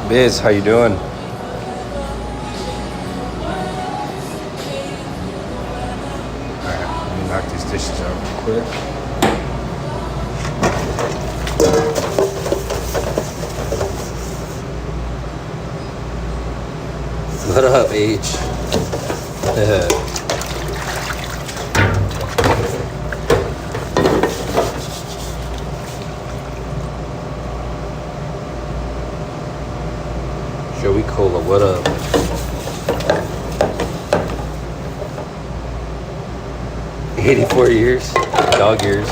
Biz, how you doing? Alright, let me knock these dishes out real quick. What up, H? Joey Cola, what up? $84 years, dog years.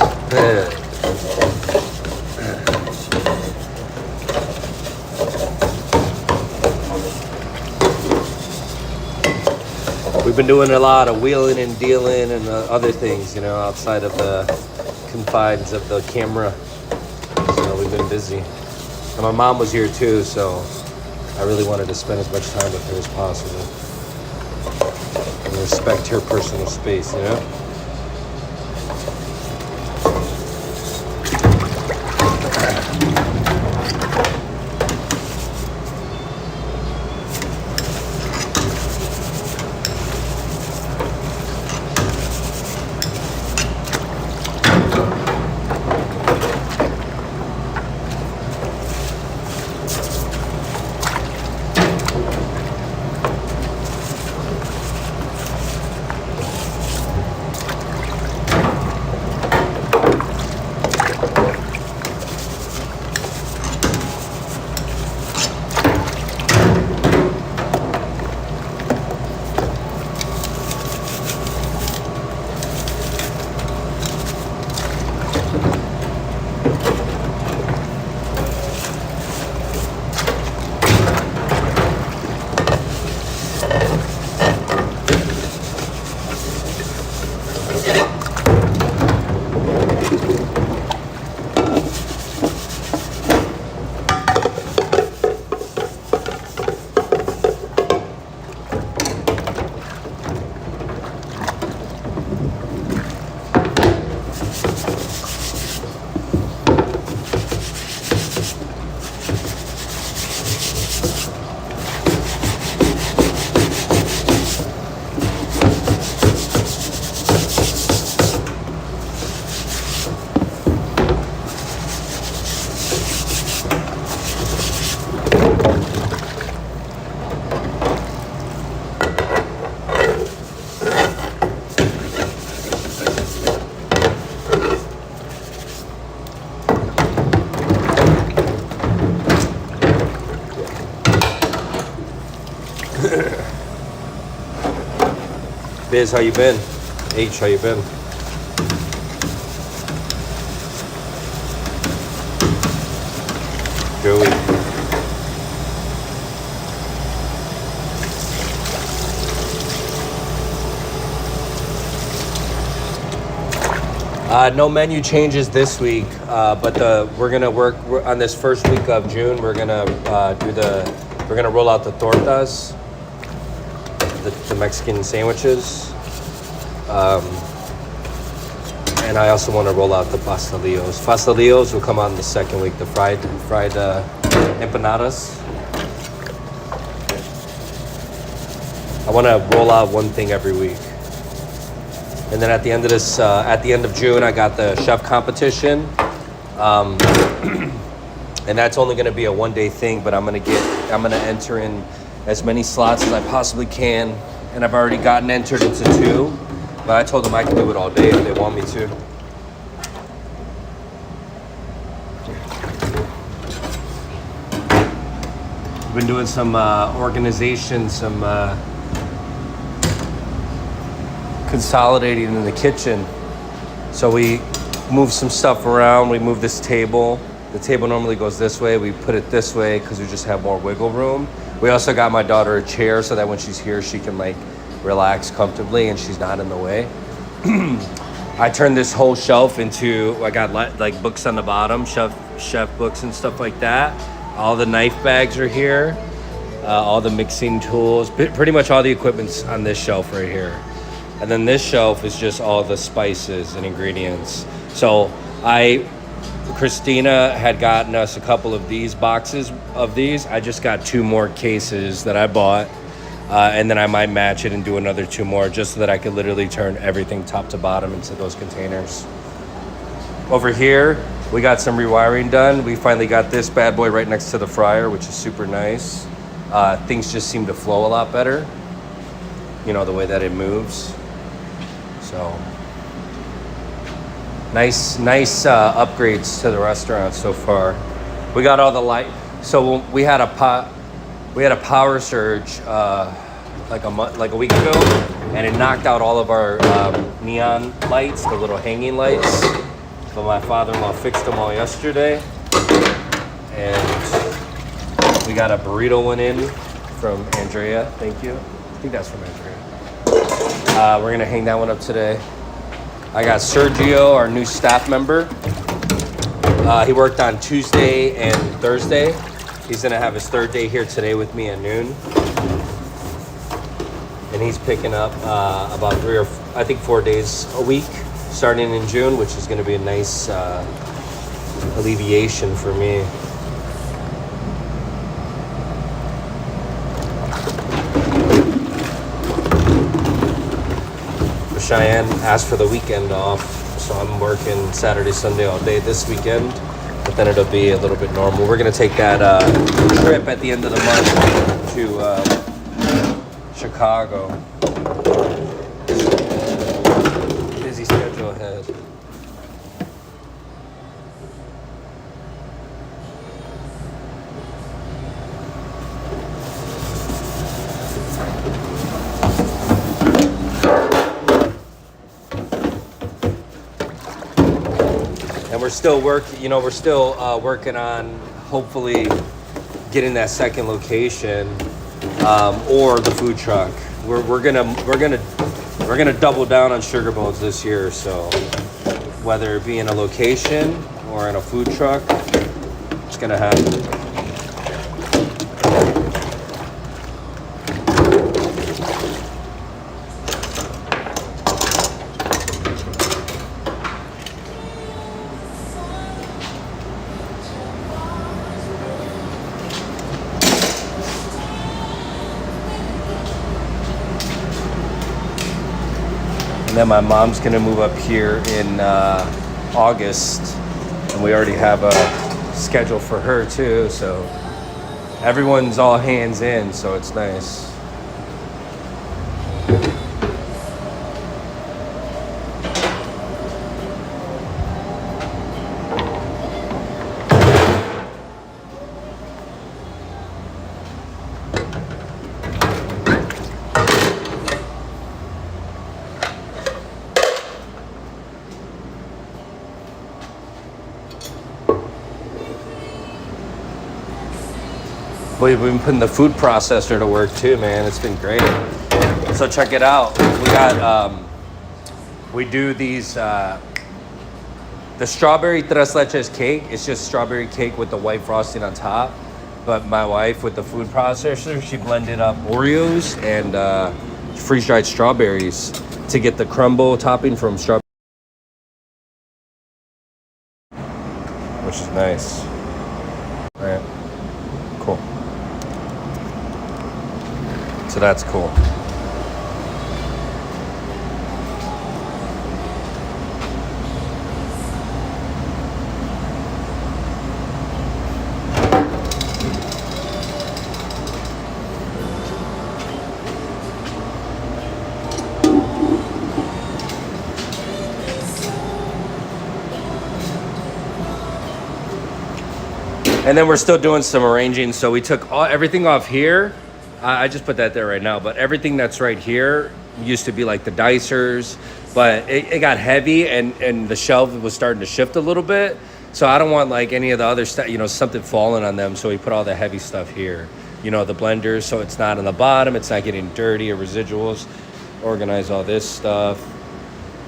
We've been doing a lot of wheeling and dealing and other things, you know, outside of the confines of the camera. So we've been busy. And my mom was here too, so I really wanted to spend as much time with her as possible and respect her personal space, you know? Biz, how you been? H, how you been? Joey. No menu changes this week, but we're gonna work on this first week of June. We're gonna we're gonna roll out the tortas, the Mexican sandwiches, and I also want to roll out the pastelillos. Pastelillos will come on the second week. The fried empanadas. I want to roll out one thing every week. And then at the end of this, at the end of June, I got the chef competition, and that's only going to be a one-day thing. But I'm going to enter in as many slots as I possibly can, and I've already gotten entered into 2. But I told them I can do it all day if they want me to. I've been doing some organization, some consolidating in the kitchen. So we moved some stuff around. We moved this table. The table normally goes this way. We put it this way because we just have more wiggle room. We also got my daughter a chair so that when she's here, she can like relax comfortably and she's not in the way. I turned this whole shelf into, I got like books on the bottom, chef books and stuff like that. All the knife bags are here. All the mixing tools, pretty much all the equipment's on this shelf right here. And then this shelf is just all the spices and ingredients. So I Christina had gotten us a couple of these boxes of these. I just got 2 more cases that I bought. And then I might match it and do another 2 more just so that I could literally turn everything top to bottom into those containers. Over here, we got some rewiring done. We finally got this bad boy right next to the fryer, which is super nice. Things just seem to flow a lot better. You know, the way that it moves. So, nice upgrades to the restaurant so far. We got all the light. So we had a power surge like a week ago, and it knocked out all of our neon lights, the little hanging lights. But my father-in-law fixed them all yesterday, and we got a burrito one in from Andrea. Thank you. I think that's from Andrea. We're gonna hang that one up today. I got Sergio, our new staff member. He worked on Tuesday and Thursday. He's gonna have his 3rd day here today with me at noon. And he's picking up about 4 days a week starting in June, which is gonna be a nice alleviation for me. Cheyenne asked for the weekend off, so I'm working Saturday, Sunday all day this weekend, but then it'll be a little bit normal. We're gonna take that trip at the end of the month to Chicago. Busy schedule ahead. And we're still working on hopefully getting that second location or the food truck. We're gonna double down on Sugar Bones this year. So whether it be in a location or in a food truck, it's gonna happen. And then my mom's gonna move up here in August, and we already have a schedule for her too, so everyone's all hands in, so it's nice. We've been putting the food processor to work too, man. It's been great. So check it out. We got, we do these, the strawberry tres leches cake. It's just strawberry cake with the white frosting on top. But my wife, with the food processor, she blended up Oreos and freeze-dried strawberries to get the crumble topping from strawberry, which is nice. All right, cool. So that's cool. And then we're still doing some arranging. So we took everything off here. I just put that there right now, but everything that's right here used to be like the dicers, but it got heavy and the shelf was starting to shift a little bit. So I don't want like any of the other stuff, you know, something falling on them. So we put all the heavy stuff here, you know, the blenders, so it's not on the bottom, it's not getting dirty or residuals. Organize all this stuff.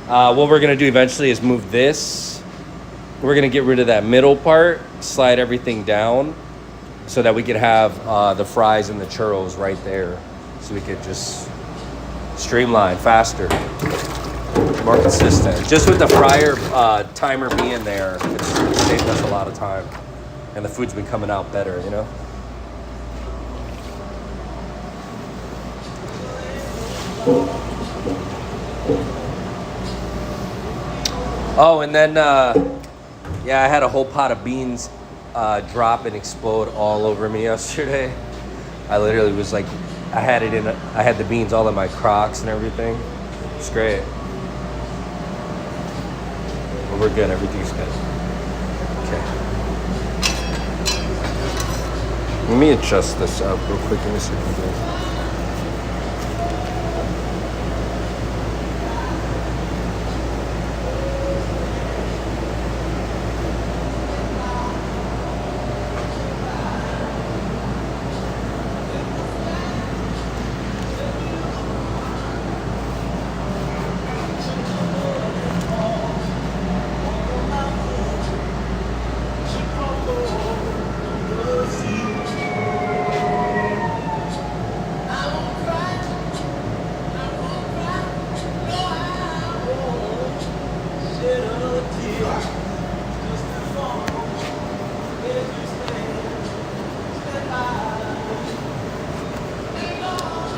What we're gonna do eventually is move this. We're gonna get rid of that middle part, slide everything down so that we could have the fries and the churros right there. So we could just streamline faster. more consistent. Just with the fryer timer being there, it's saved us a lot of time. And the food's been coming out better, you know? Oh, and then, yeah, I had a whole pot of beans drop and explode all over me yesterday. I literally was like, I had the beans all in my Crocs and everything. It's great. But we're good, everything's good. Okay. Let me adjust this up real quick in a second.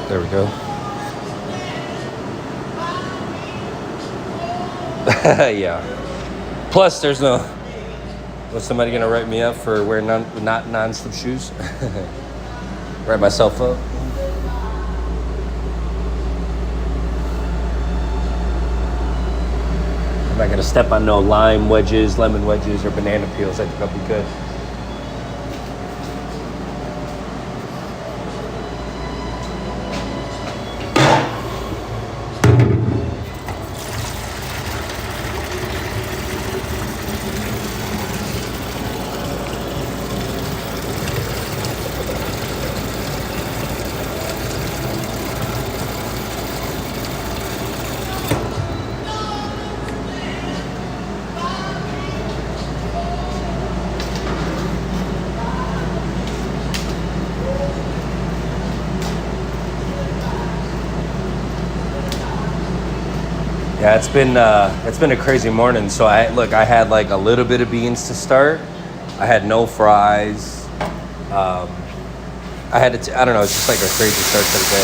There we go. Yeah. Plus, there's no... Was somebody going to write me up for wearing not non-slip shoes? Write myself up? I'm not going to step on no lime wedges, lemon wedges, or banana peels. I think I'll be good. Yeah, it's been a crazy morning. So I had like a little bit of beans to start. I had no fries. I don't know, it's just like a crazy start to the day.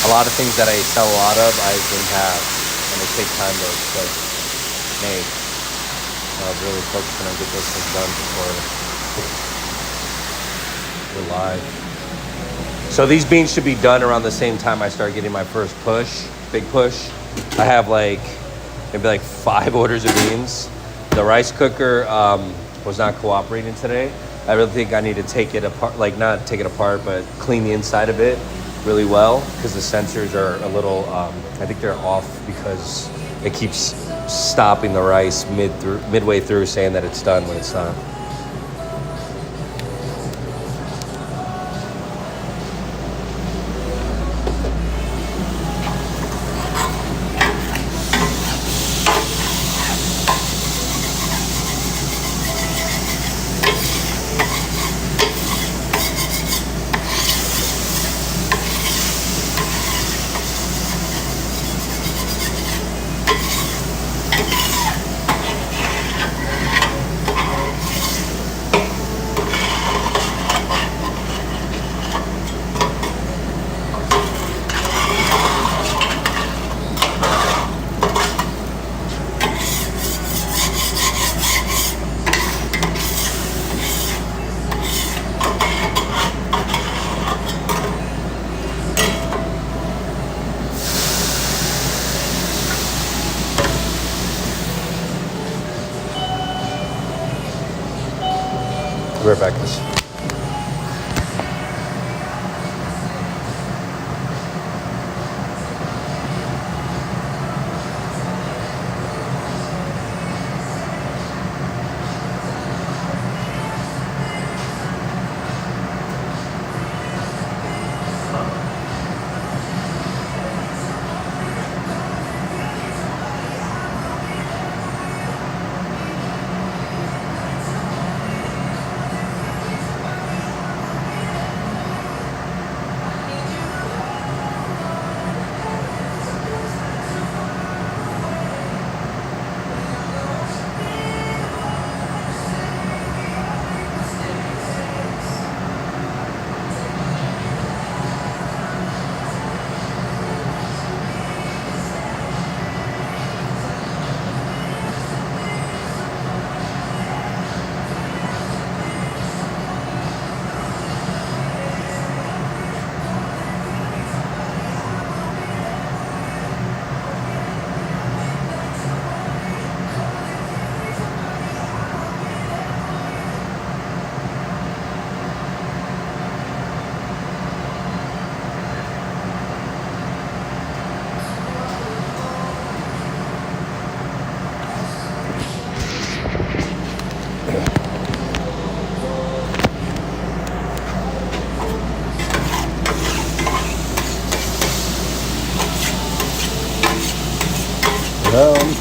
A lot of things that I sell a lot of, I didn't have, and it takes time to like make. So I was really focusing on get those things done before we're live. So these beans should be done around the same time I start getting my first push, big push. I have maybe 5 orders of beans. The rice cooker was not cooperating today. I really think I need to take it apart, like not take it apart, but clean the inside of it really well because the sensors are a little, I think they're off because it keeps stopping the rice midway through saying that it's done when it's not. Right back, guys.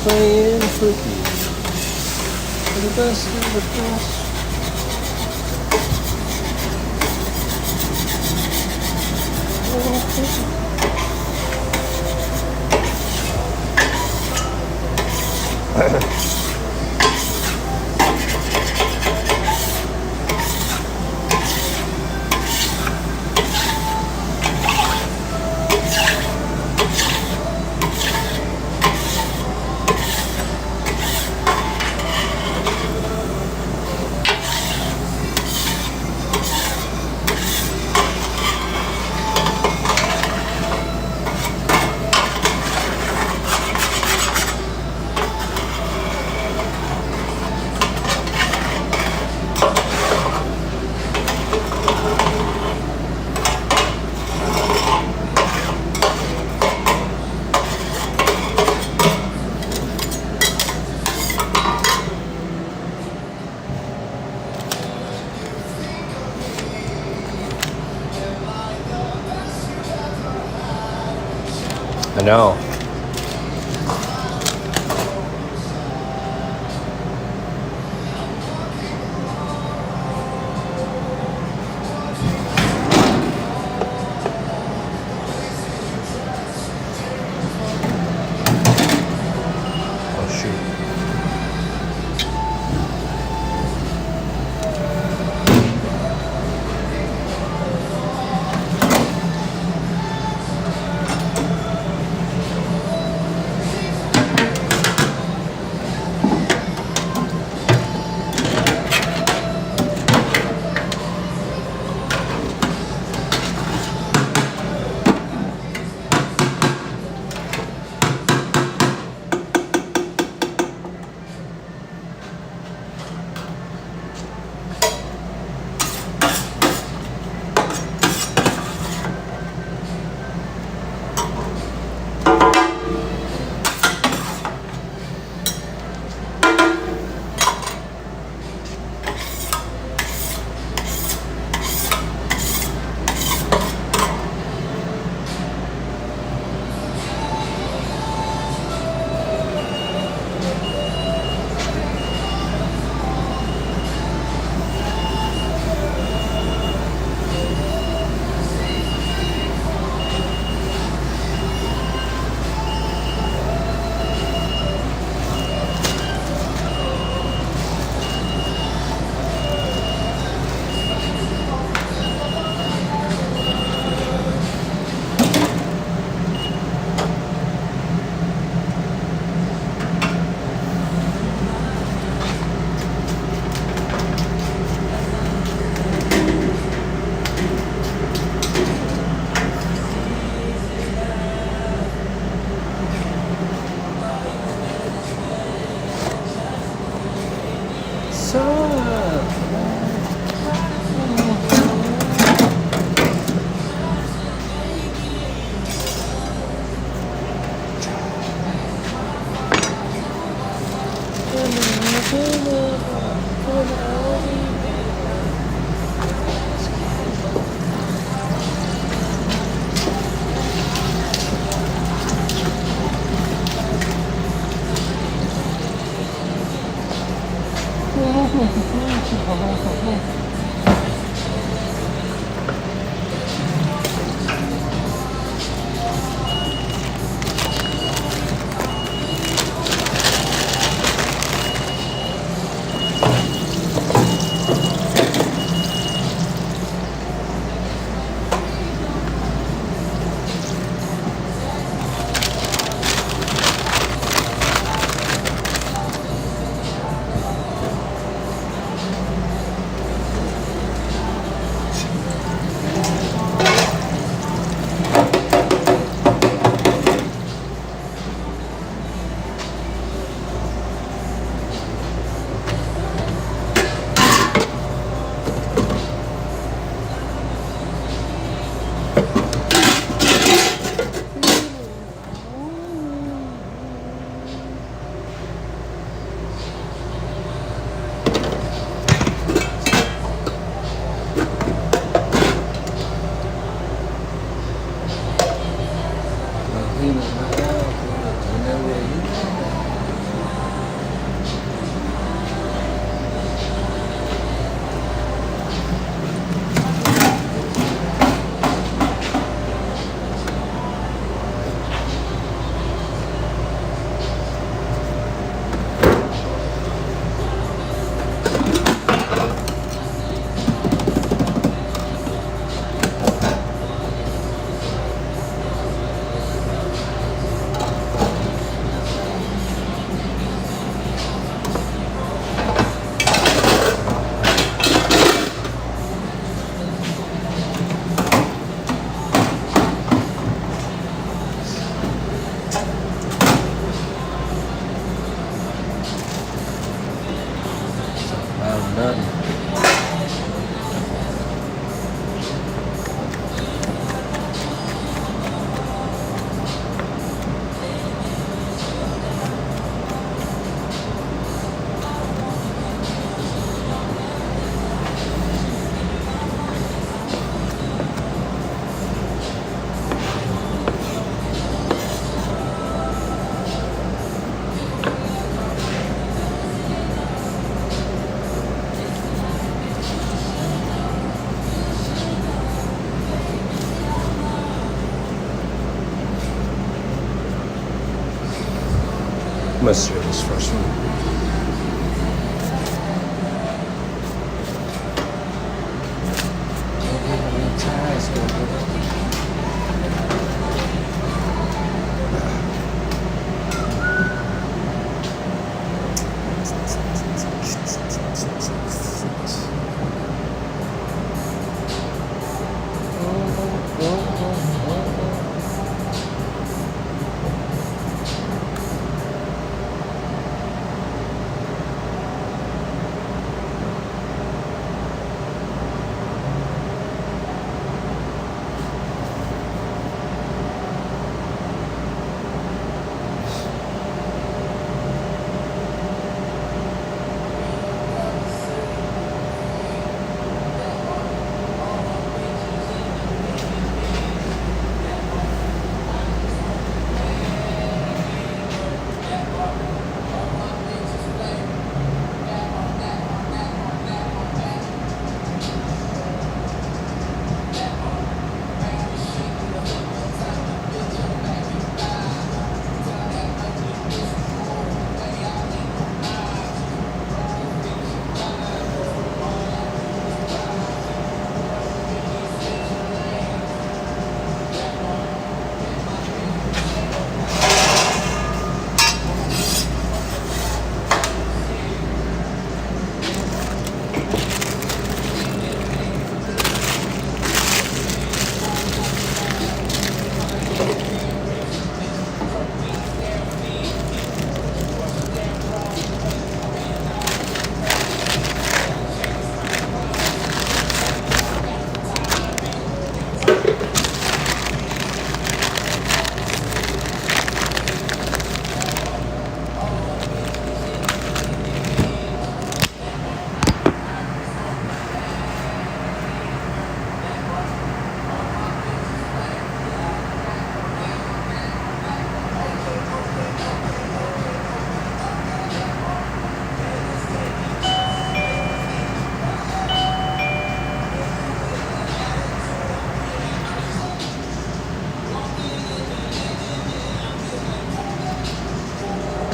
playing cookie. For the best of the best. I know. Oh shoot. Nothing. Let's do this first one.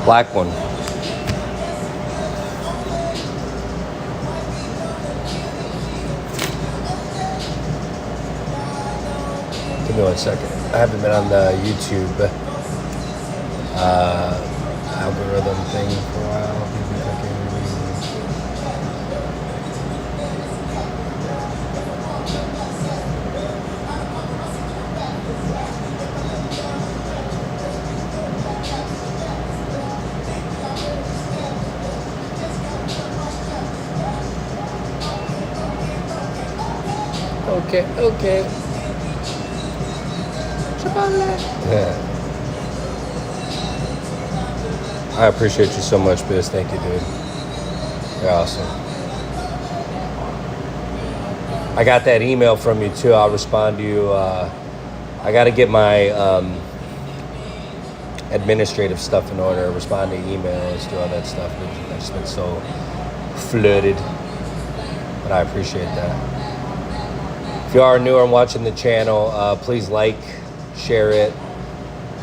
Black one. Give me 1 second. I haven't been on the YouTube algorithm thing for a while. Okay. Yeah. I appreciate you so much, Biz. Thank you, dude. You're awesome. I got that email from you, too. I'll respond to you. I got to get my administrative stuff in order, respond to emails, do all that stuff. I've just been so flooded. But I appreciate that. If you are new and watching the channel, please like, share it,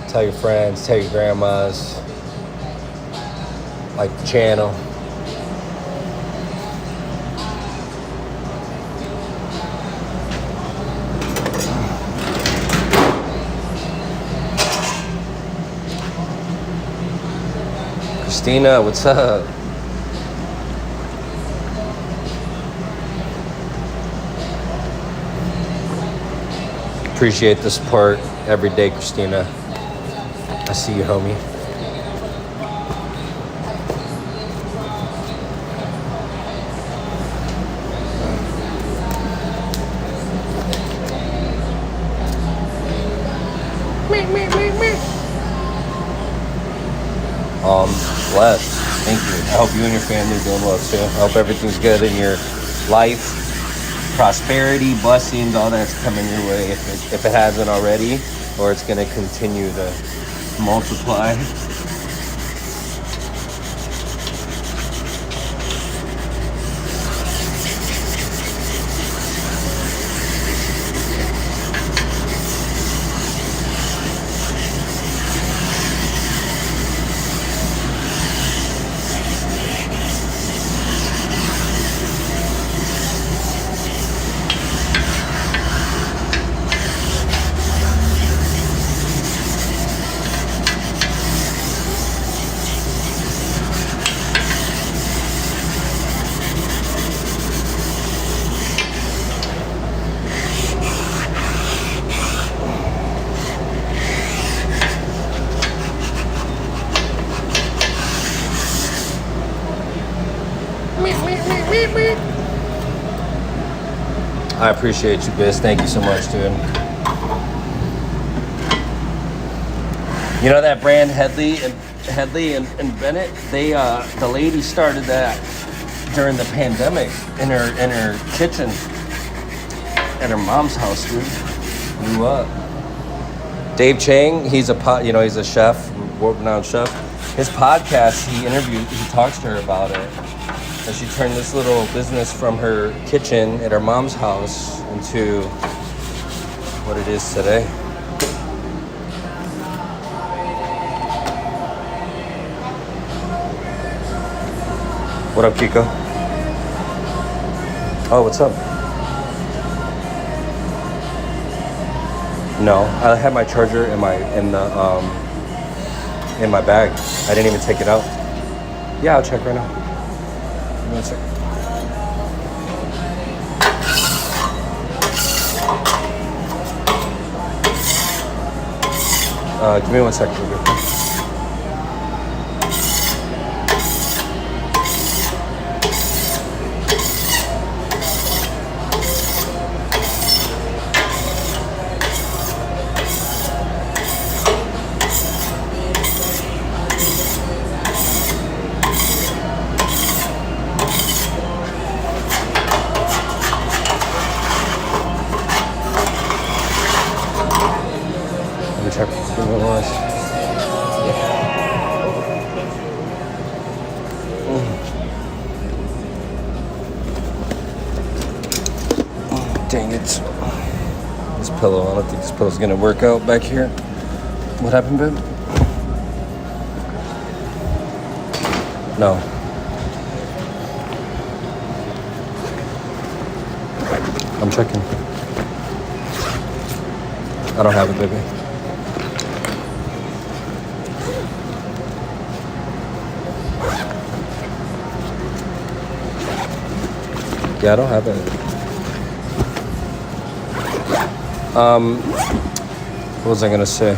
tell your friends, tell your grandmas, like the channel. Christina, what's up? Appreciate the support every day, Christina. I see you, homie. blessed. Thank you. I hope you and your family are doing well too. I hope everything's good in your life. Prosperity, blessings, all that's coming your way if it hasn't already, or it's going to continue to multiply. I appreciate you, Biz. Thank you so much, dude. You know that brand Headley and Bennett? They the lady started that during the pandemic in her kitchen at her mom's house, dude. Blew up. Dave Chang, he's a chef, world-renowned chef. His podcast, he talks to her about it. And she turned this little business from her kitchen at her mom's house into what it is today. What up, Kiko? Oh, what's up? No, I had my charger in my bag. I didn't even take it out. Yeah, I'll check right now. 1 second. Give me 1 second. Dang it. This pillow, I don't think this pillow's gonna work out back here. What happened, babe? No. I'm checking. I don't have it, baby. Yeah, I don't have it. What was I gonna say?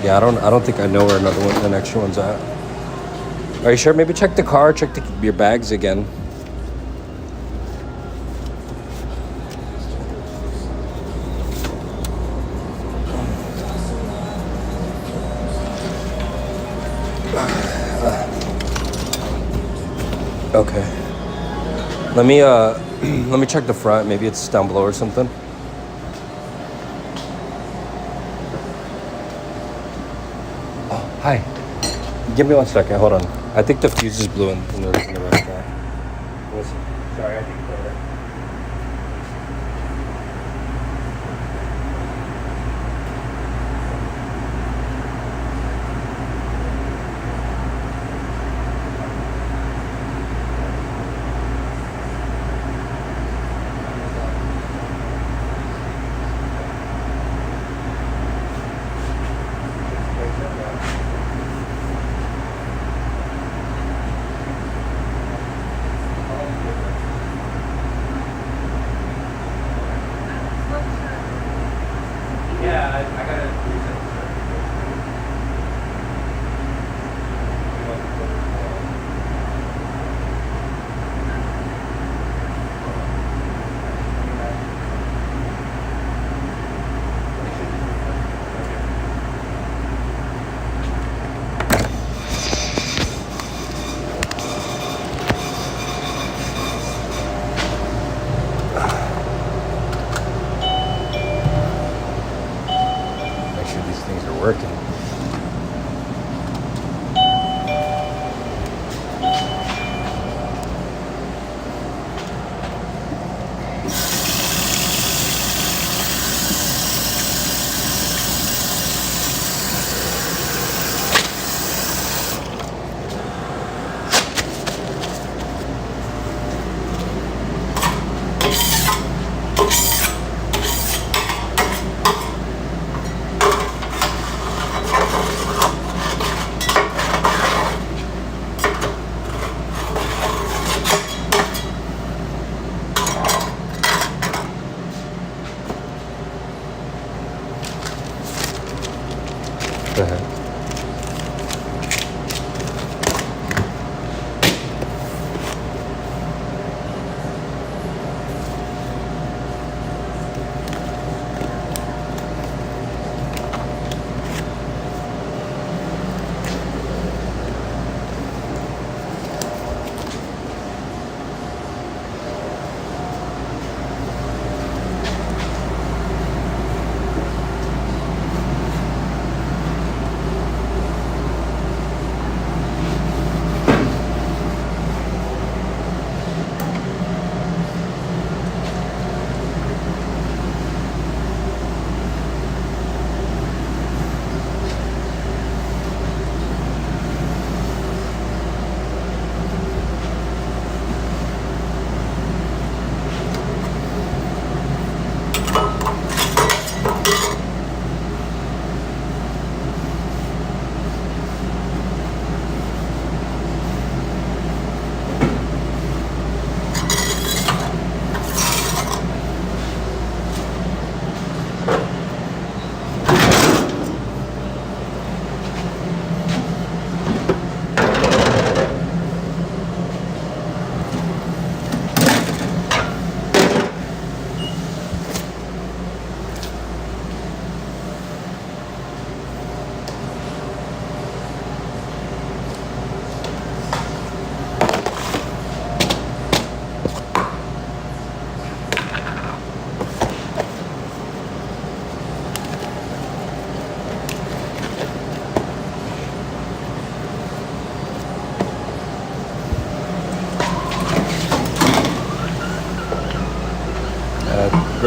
Yeah, I don't think I know where the next one's at. Are you sure? Maybe check the car, check your bags again. Okay. Let me check the front. Maybe it's down below or something. Oh, hi. Give me 1 second. Hold on. I think the fuse is blue in the restaurant. Sorry, I think later.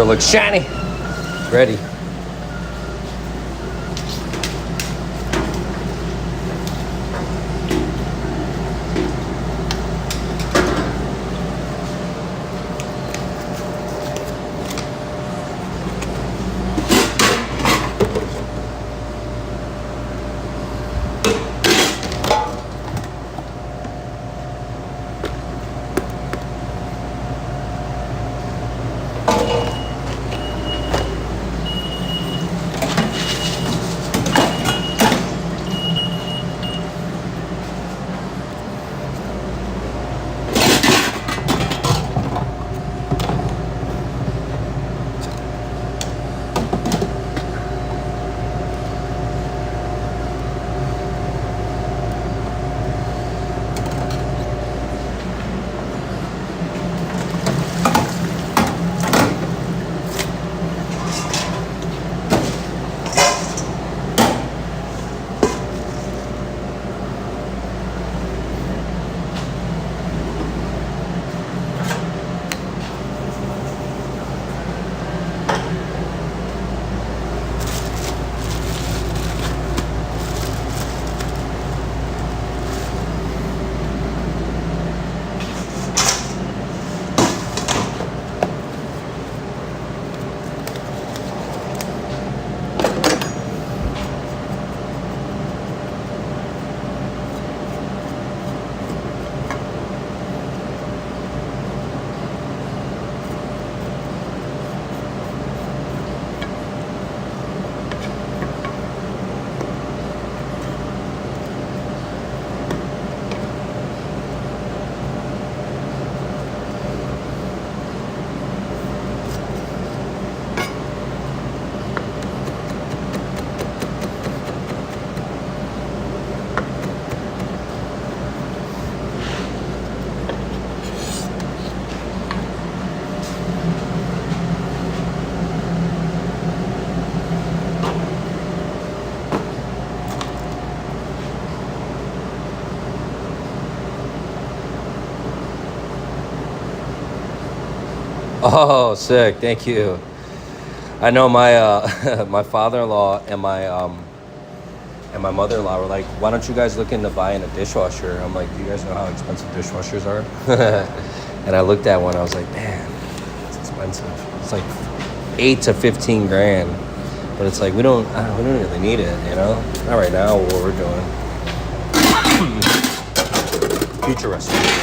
grill looks shiny. Ready. Oh, sick. Thank you. I know my my father-in-law and my mother-in-law were like, "Why don't you guys look into buying a dishwasher?" I'm like, "Do you guys know how expensive dishwashers are?" And I looked at one. I was like, "Man, it's expensive. It's like 8 to 15 grand." But it's like we don't really need it, you know? Not right now. What we're doing. Future restaurants.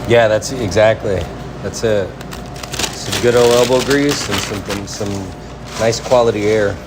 Yeah, that's it. Some good old elbow grease and some nice quality air.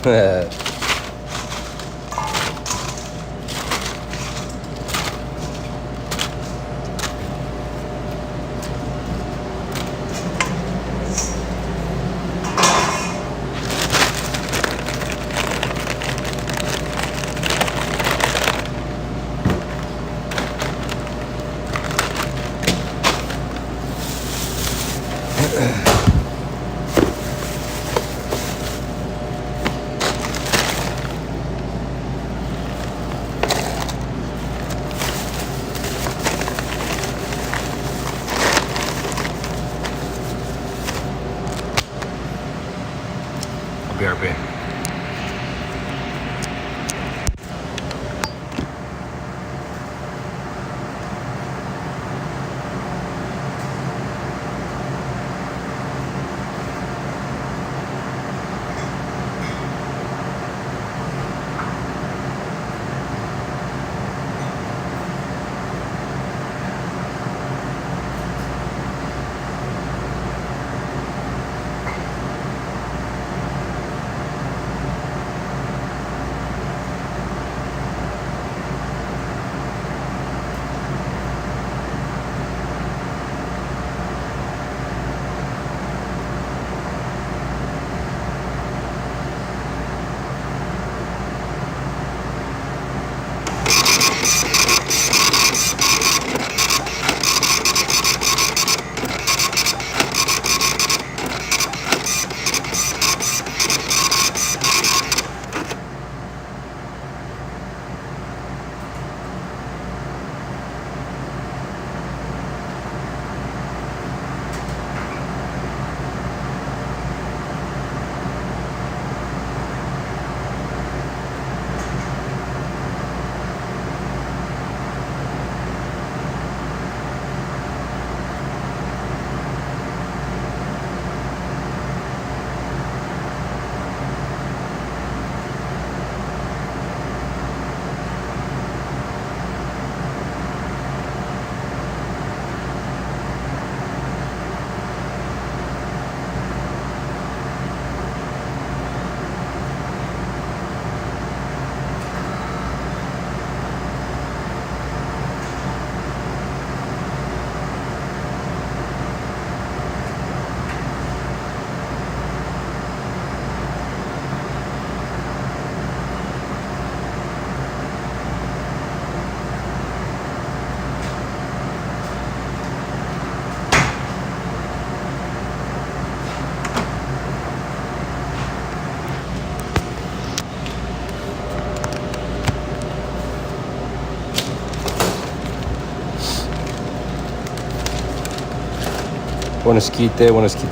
Buenos quite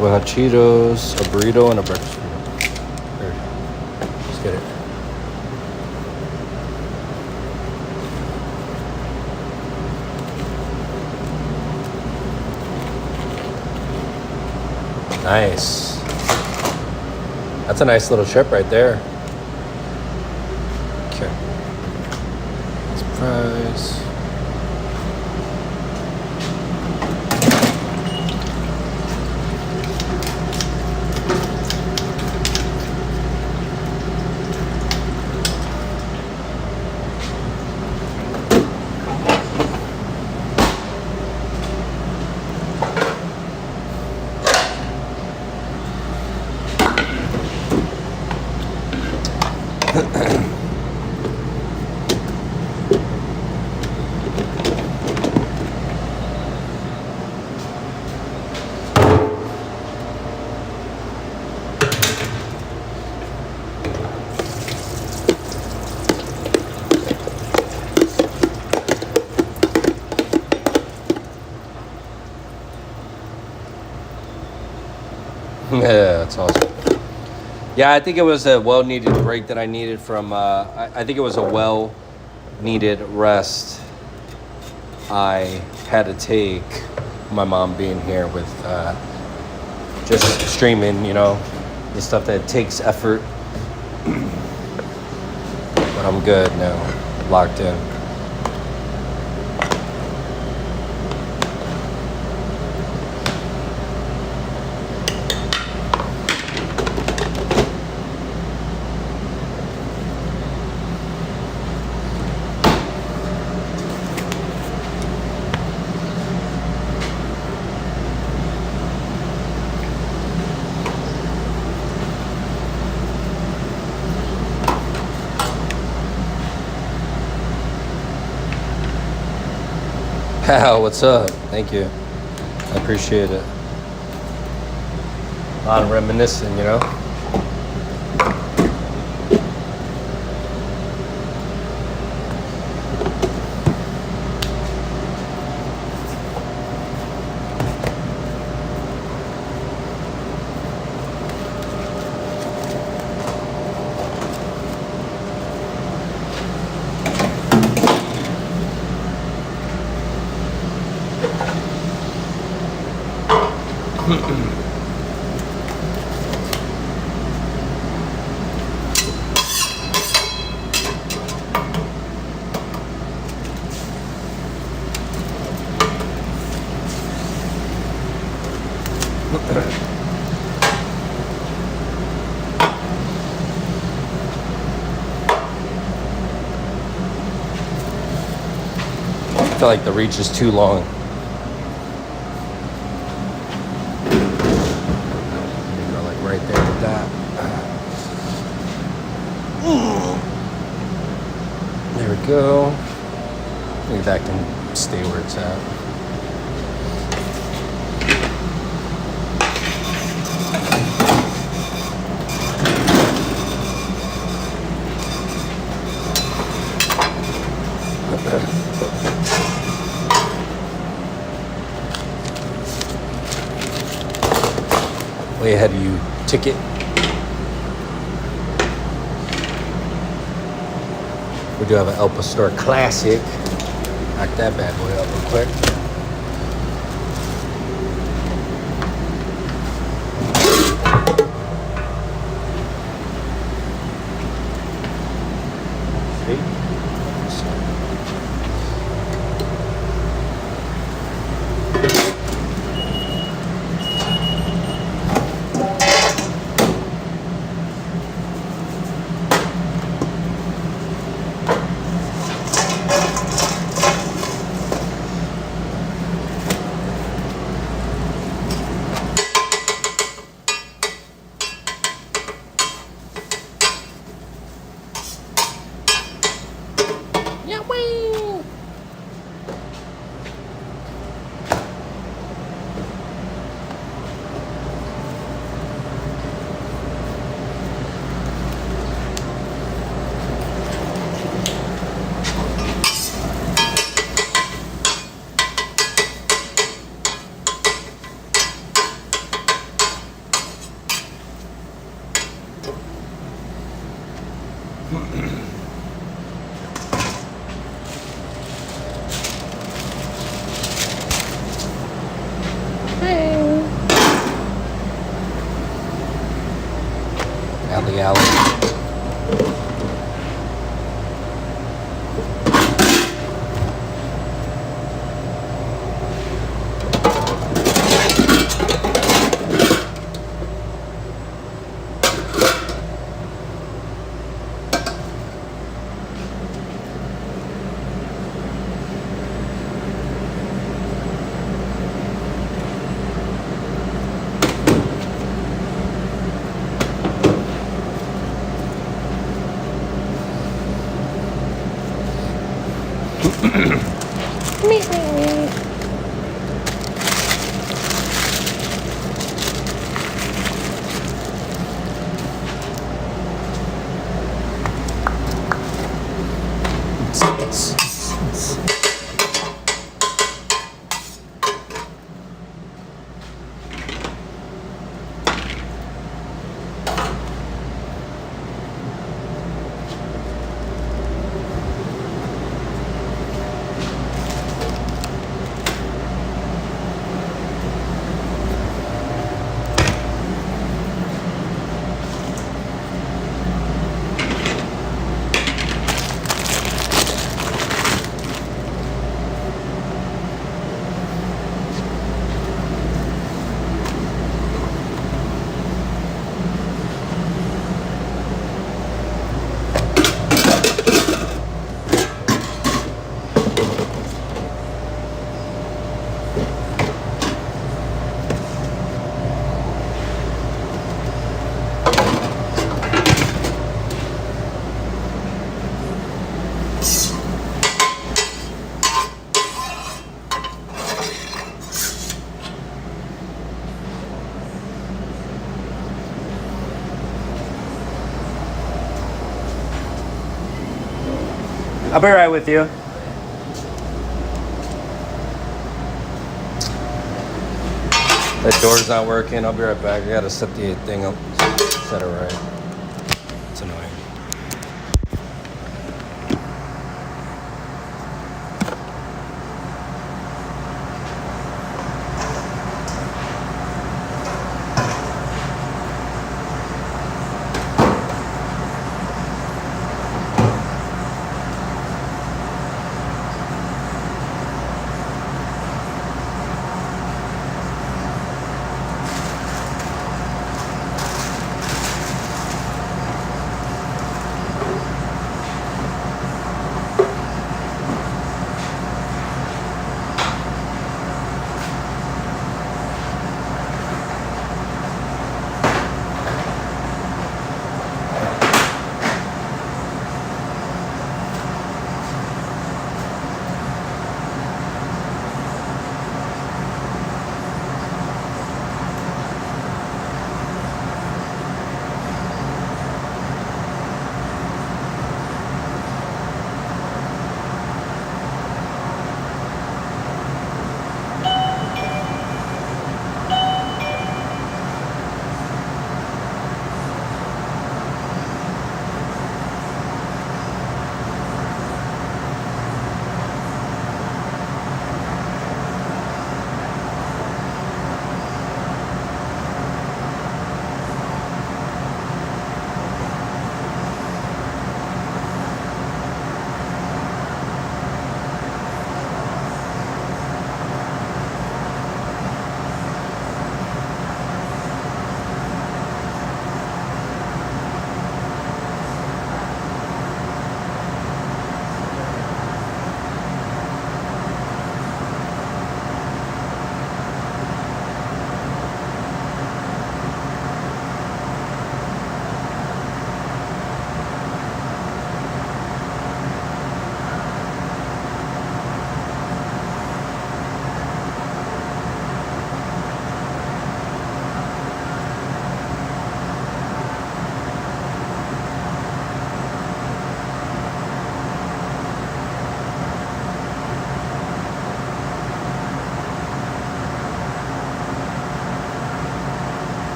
with hot Cheetos, a burrito, and a breakfast burrito. There. Let's get it. Nice. That's a nice little trip right there. Okay. Surprise. Yeah, that's awesome. Yeah, I think it was a well-needed break that I needed from, I think it was a well-needed rest I had to take, my mom being here with just streaming, you know, the stuff that takes effort. But I'm good now, locked in. Wow, what's up? Thank you. I appreciate it. A lot of reminiscing, you know? I feel like the reach is too long. Go like right there with that. There we go. Maybe that can stay where it's at. Way ahead of you, ticket. We do have an El Pastor Classic. Knock that bad boy up real quick. Alley, alley. I'll be right with you. That door's not working. I'll be right back. I gotta set the thing up, set it right. It's annoying.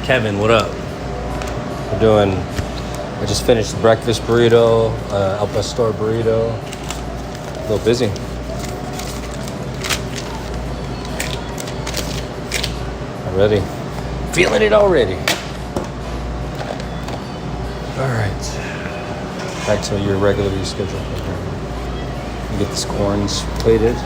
Kevin, what up? We're doing, I just finished the breakfast burrito, El Pastor burrito. A little busy. Already. Feeling it already. All right. Back to your regularly scheduled program. You get this corns plated.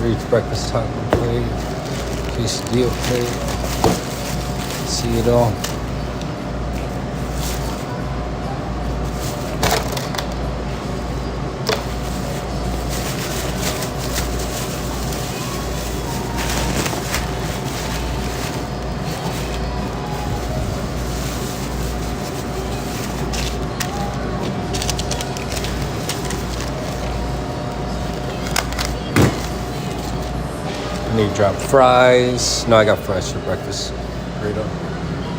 Reach breakfast taco plate, quesadilla plate, see it all. I need to drop fries. No, I got fries for breakfast burrito.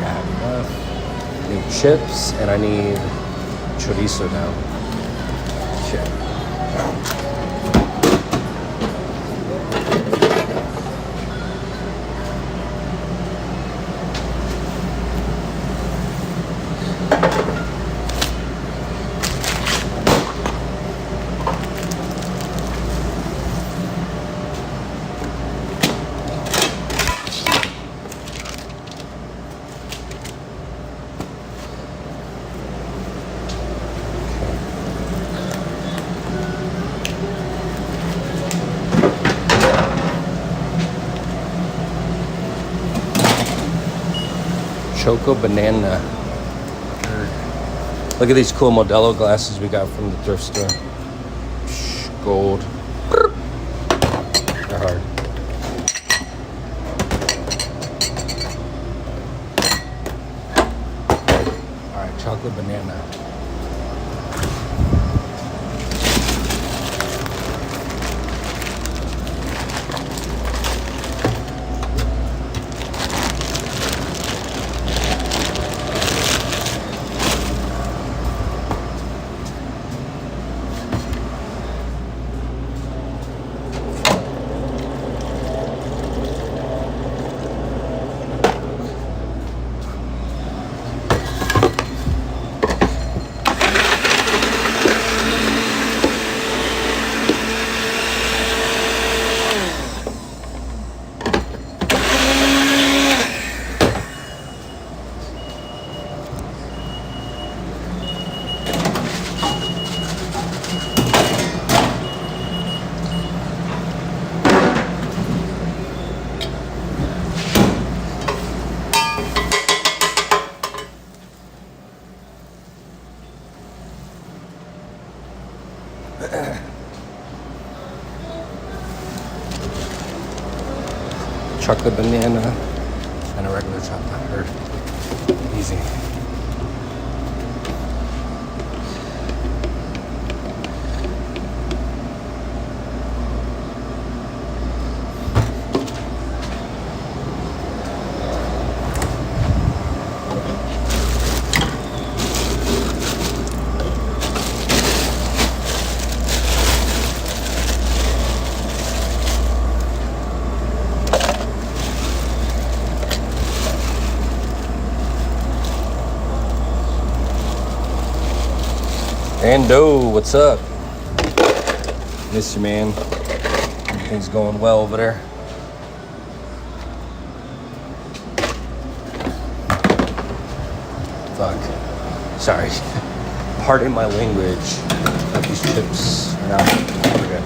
Yeah, I have enough. I need chips and I need chorizo now. Okay. Choco banana. Look at these cool Modelo glasses we got from the thrift store. Gold. They're hard. All right, chocolate banana. Chocolate banana and a regular chocolate, or easy. Ando, what's up? Miss you, man. Everything's going well over there. Fuck. Sorry. Pardon my language. Got these chips now. Okay.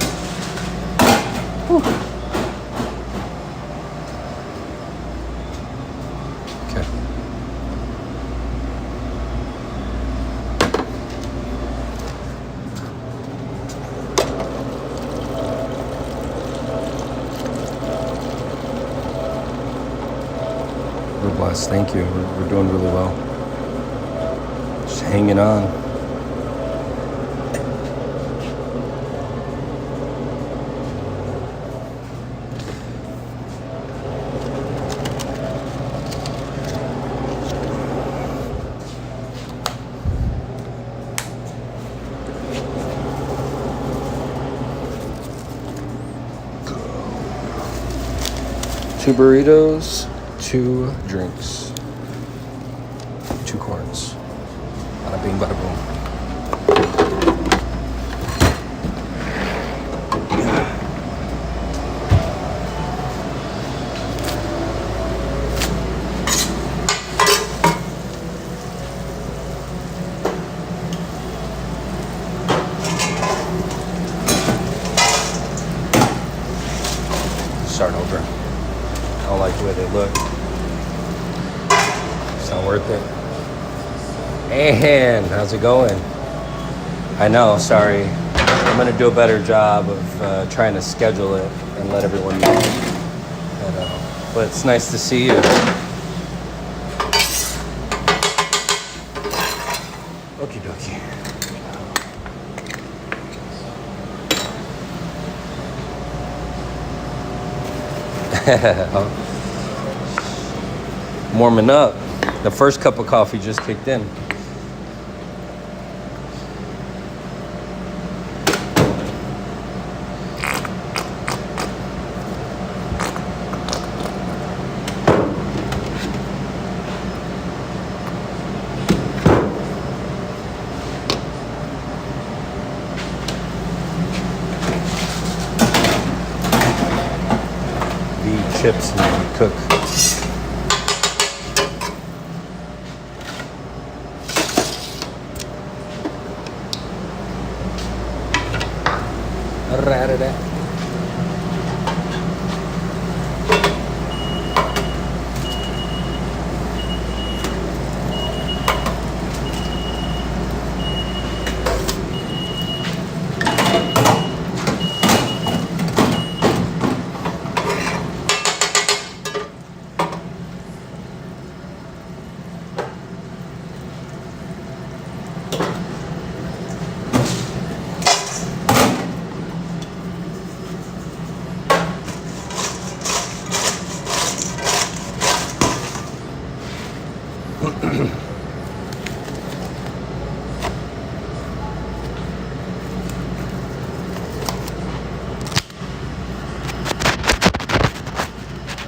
Okay. We're blessed. Thank you. We're doing really well. Just hanging on. Two burritos, 2 drinks, 2 corns. Bada bing, bada boom. Start over. I don't like the way they look. It's not worth it. And how's it going? I know, sorry. I'm gonna do a better job of trying to schedule it and let everyone know. But it's nice to see you. Okie dokie. Warming up. The first cup of coffee just kicked in. The chips and cook.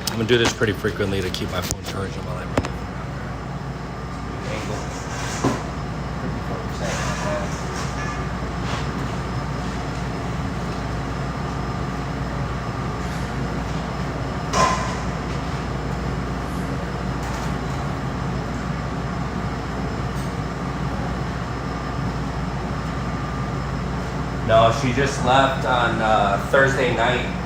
I'm gonna do this pretty frequently to keep my phone charged while I run. No, she just left on Thursday night.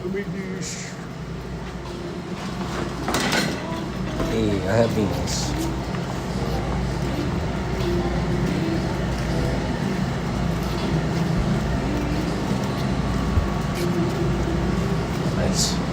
Amigues. Hey, I have beans. Nice.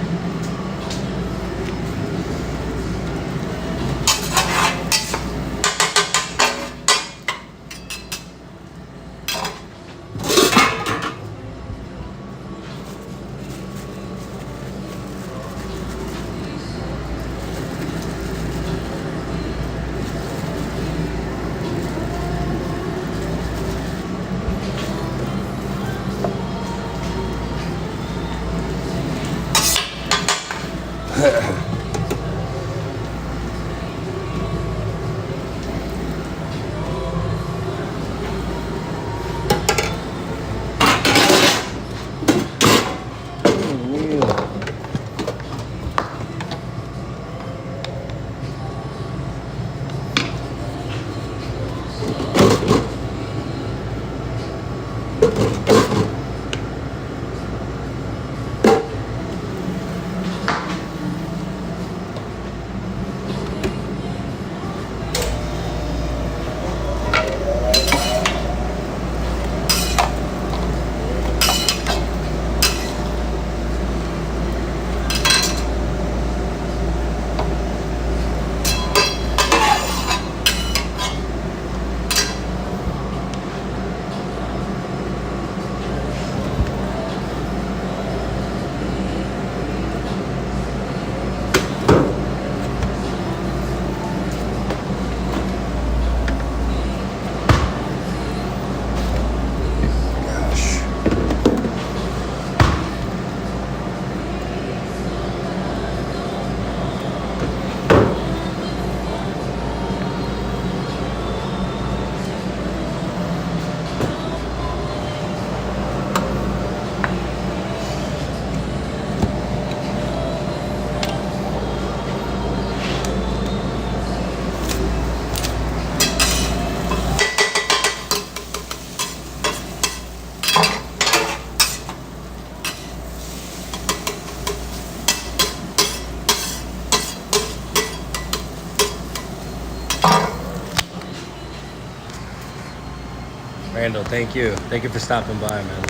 Randall, thank you. Thank you for stopping by, man.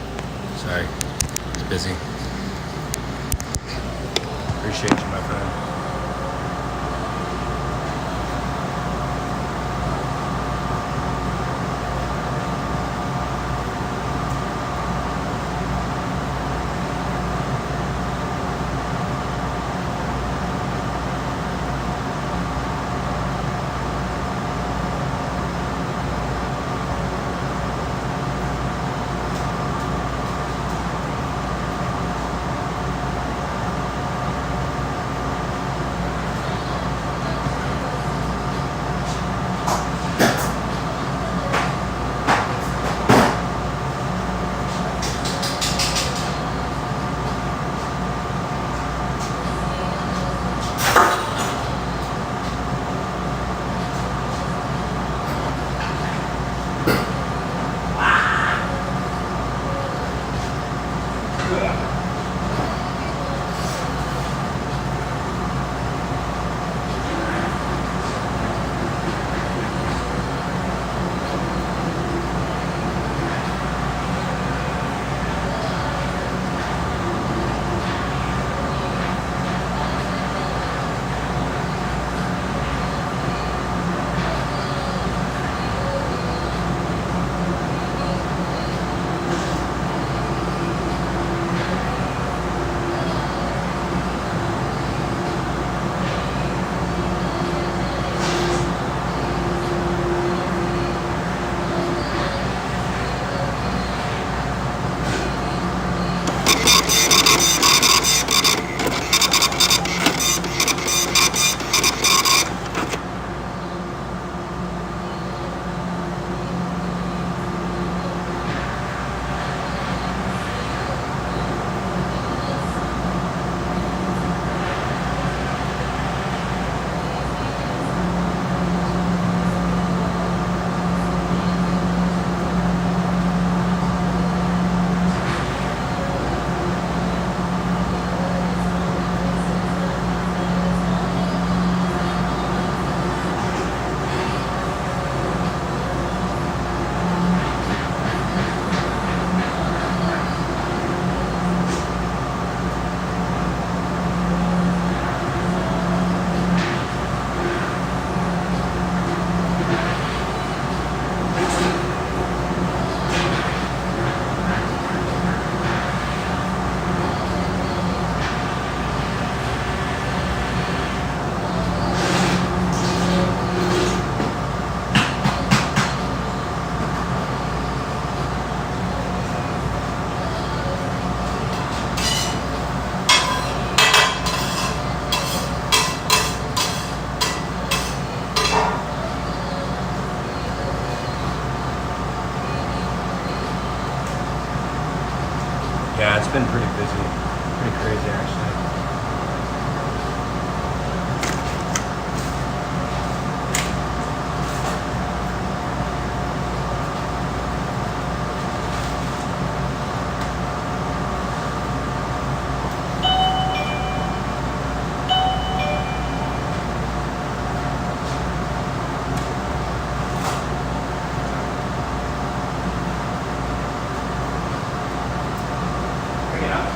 Sorry, it's busy. Appreciate you, my friend. Yeah, it's been pretty busy. Pretty crazy, actually. Bring it up.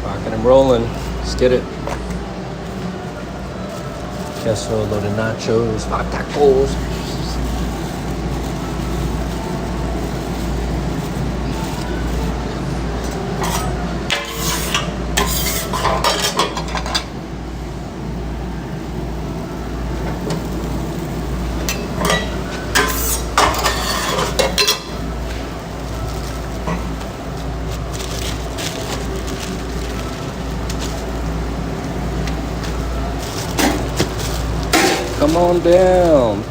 Rocking and rolling. Let's get it. Queso, loaded nachos, hot tacos. Come on down.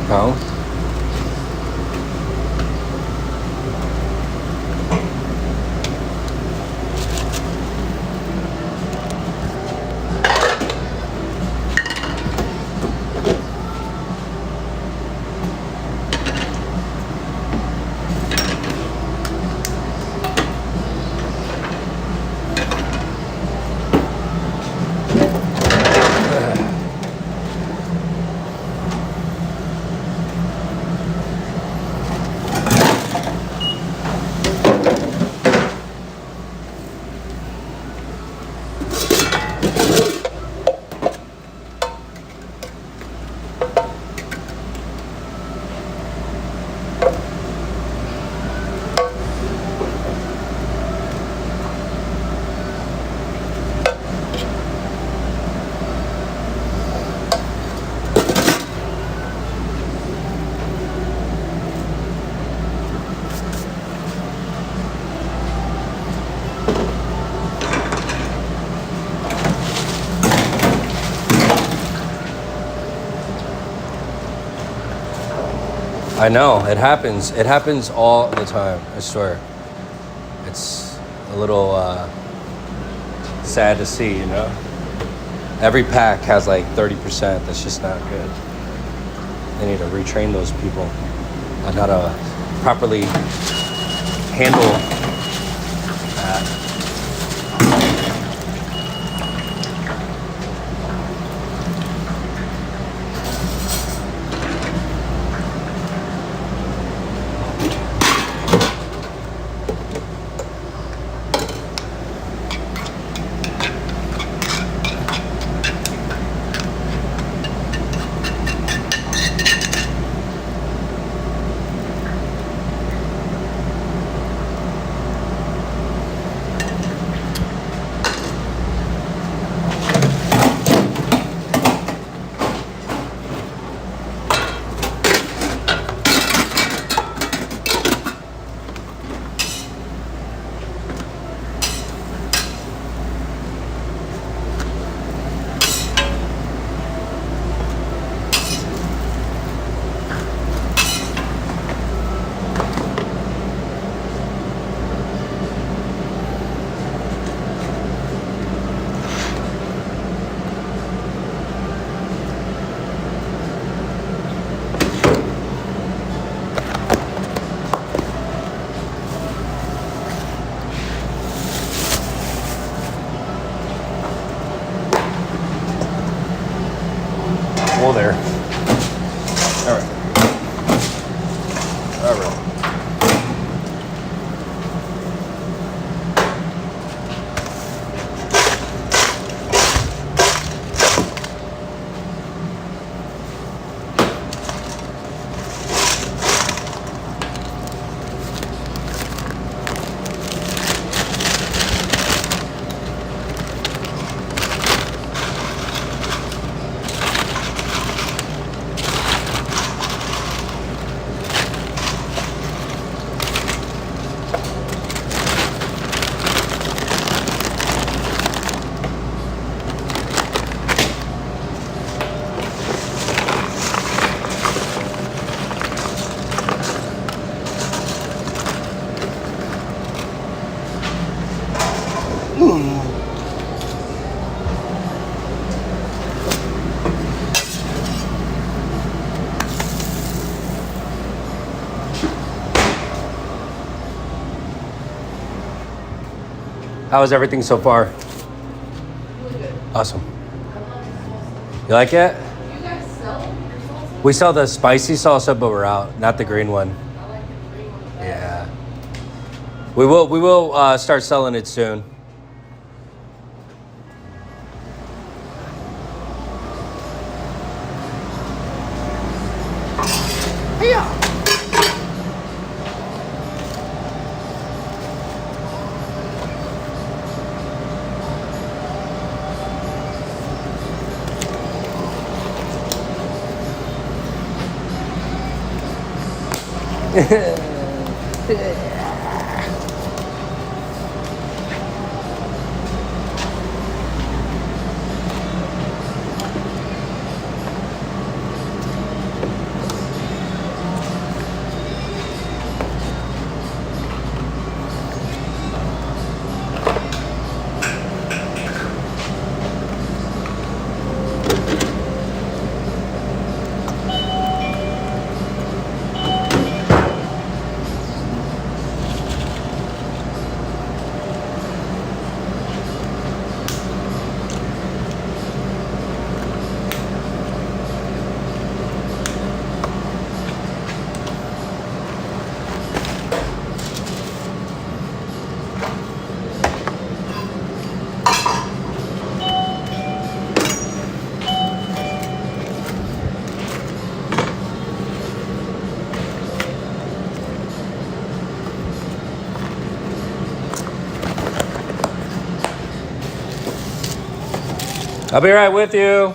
Oh. I know, it happens. It happens all the time, I swear. It's a little sad to see, you know? Every pack has like 30%. That's just not good. They need to retrain those people on how to properly handle that. Whoa there. All right. All right. How is everything so far? Really good. Awesome. You like it? You guys sell your salsa? We sell the spicy salsa, but we're out. Not the green one. I like the green one better. Yeah. We will start selling it soon. I'll be right with you.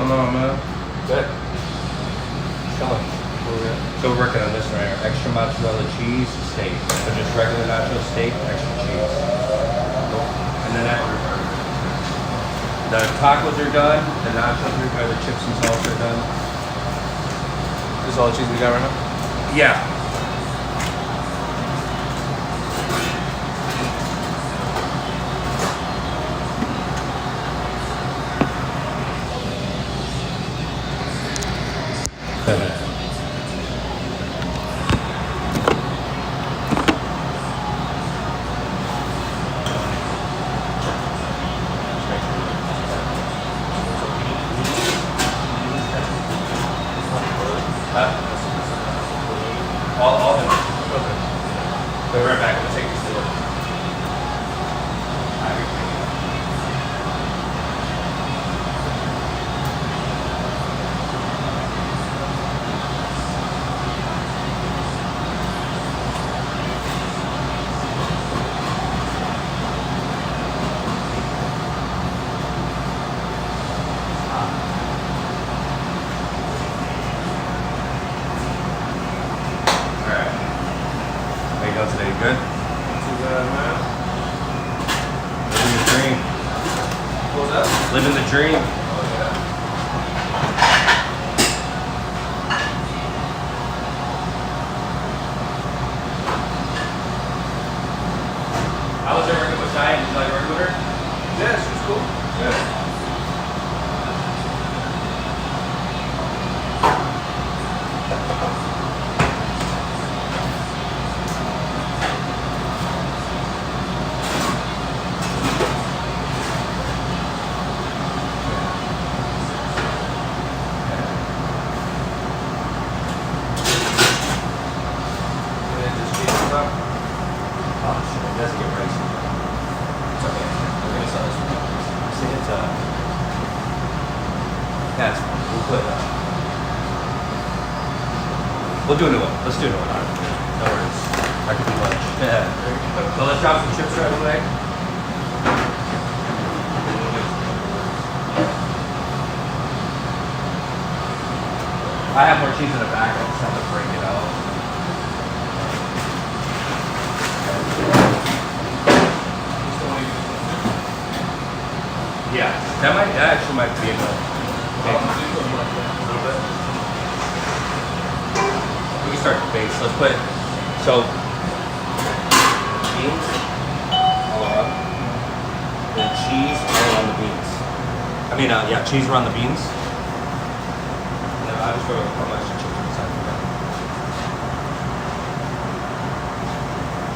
going on, man? Good. Chilling. So we're working on this right here. Extra mozzarella cheese steak. So just regular nacho steak, extra cheese. And then after the tacos are done, the nachos are the chips and salsa are done. This is all the cheese we got right now? Yeah. All of them. Okay. So right back. We'll take this to work. Today, good? Too bad, man. Living the dream. What was that? Living the dream. Oh, yeah. How was it working with Diane? Did you like working with her? Yeah, she was cool. Good. Oh shit, it doesn't get racist. It's okay. We're gonna sell this one. See, it's yeah, it's fine. We'll put we'll do a new one. Let's do a new one. No worries. I could do lunch. Yeah. So let's drop some chips right away. I have more cheese in the back. I just have to break it out. Yeah, that actually might be enough. Okay. A little bit. We can start the base. Let's put beans all around, and cheese all around the beans. I mean, yeah, cheese around the beans. And then I just throw a couple extra chips inside for that.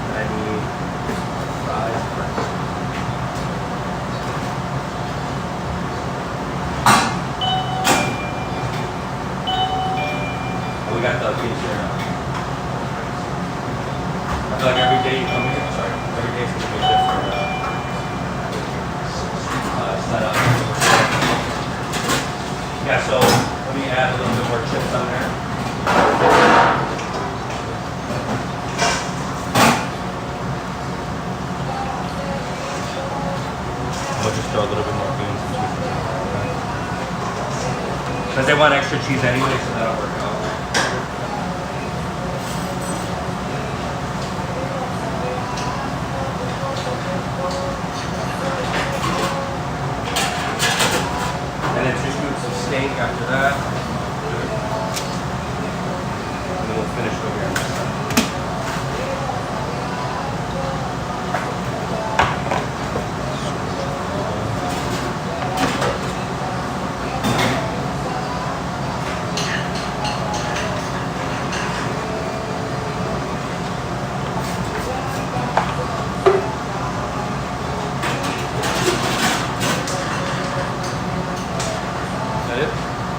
And I need fries first. We got the beans here now. I feel like every day you come here, every day is going to be a different setup. Yeah, so let me add a little bit more chips on there. We'll just throw a little bit more beans and cheese. Because they want extra cheese anyway, so that'll work out. And then just move some steak after that. And then we'll finish over here on this side.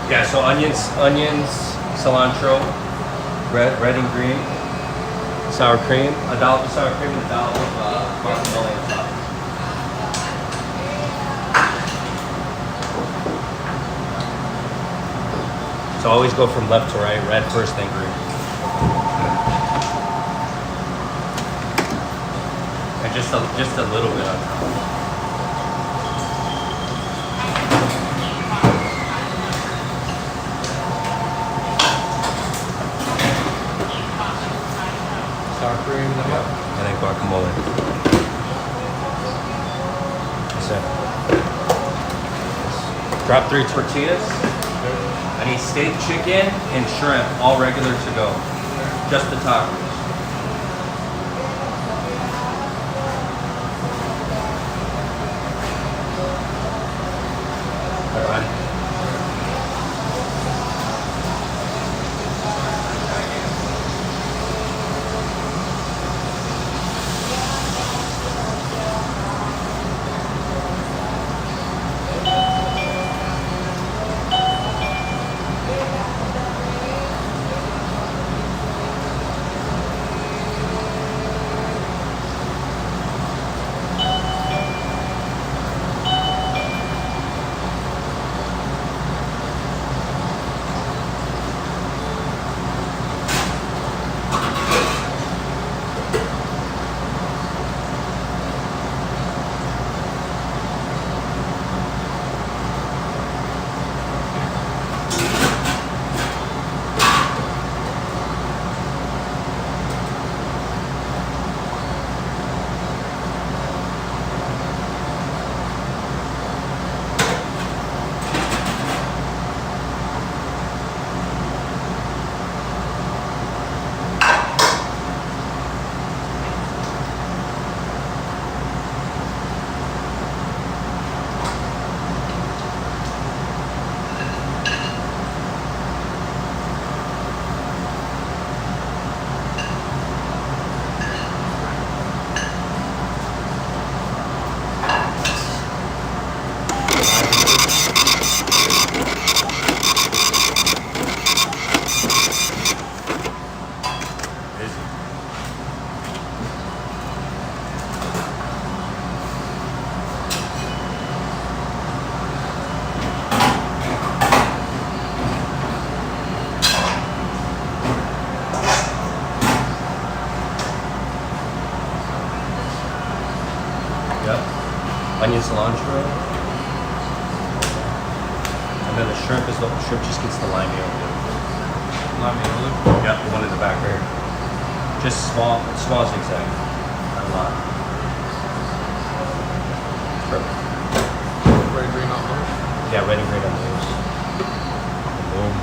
Yeah, so onions, cilantro, red and green, sour cream, a dollop of sour cream, and a dollop of guacamole on top. So always go from left to right, red first, then green. And just a little bit on top. And then guacamole. That's it. Drop 3 tortillas. I need steak, chicken, and shrimp, all regular to go. Just the tacos. All right. Onion cilantro. And then the shrimp just gets the lime meal. Lime meal. Yep, the one in the back right here. Just small zigzag. Not a lot. Perfect. Red, green on those. Yeah, red and green on those. Boom.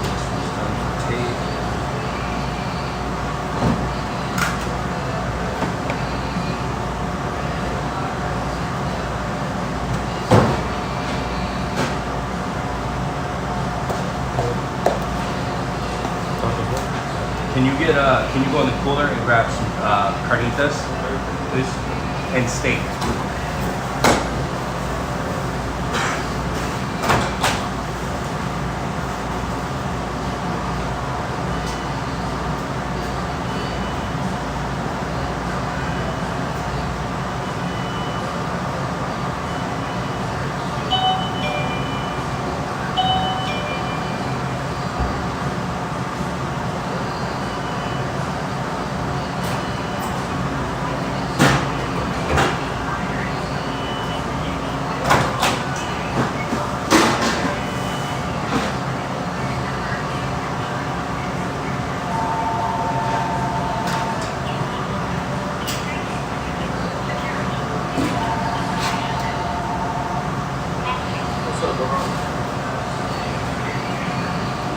This one's done for tape. Can you go in the cooler and grab some carnitas, please, and steak?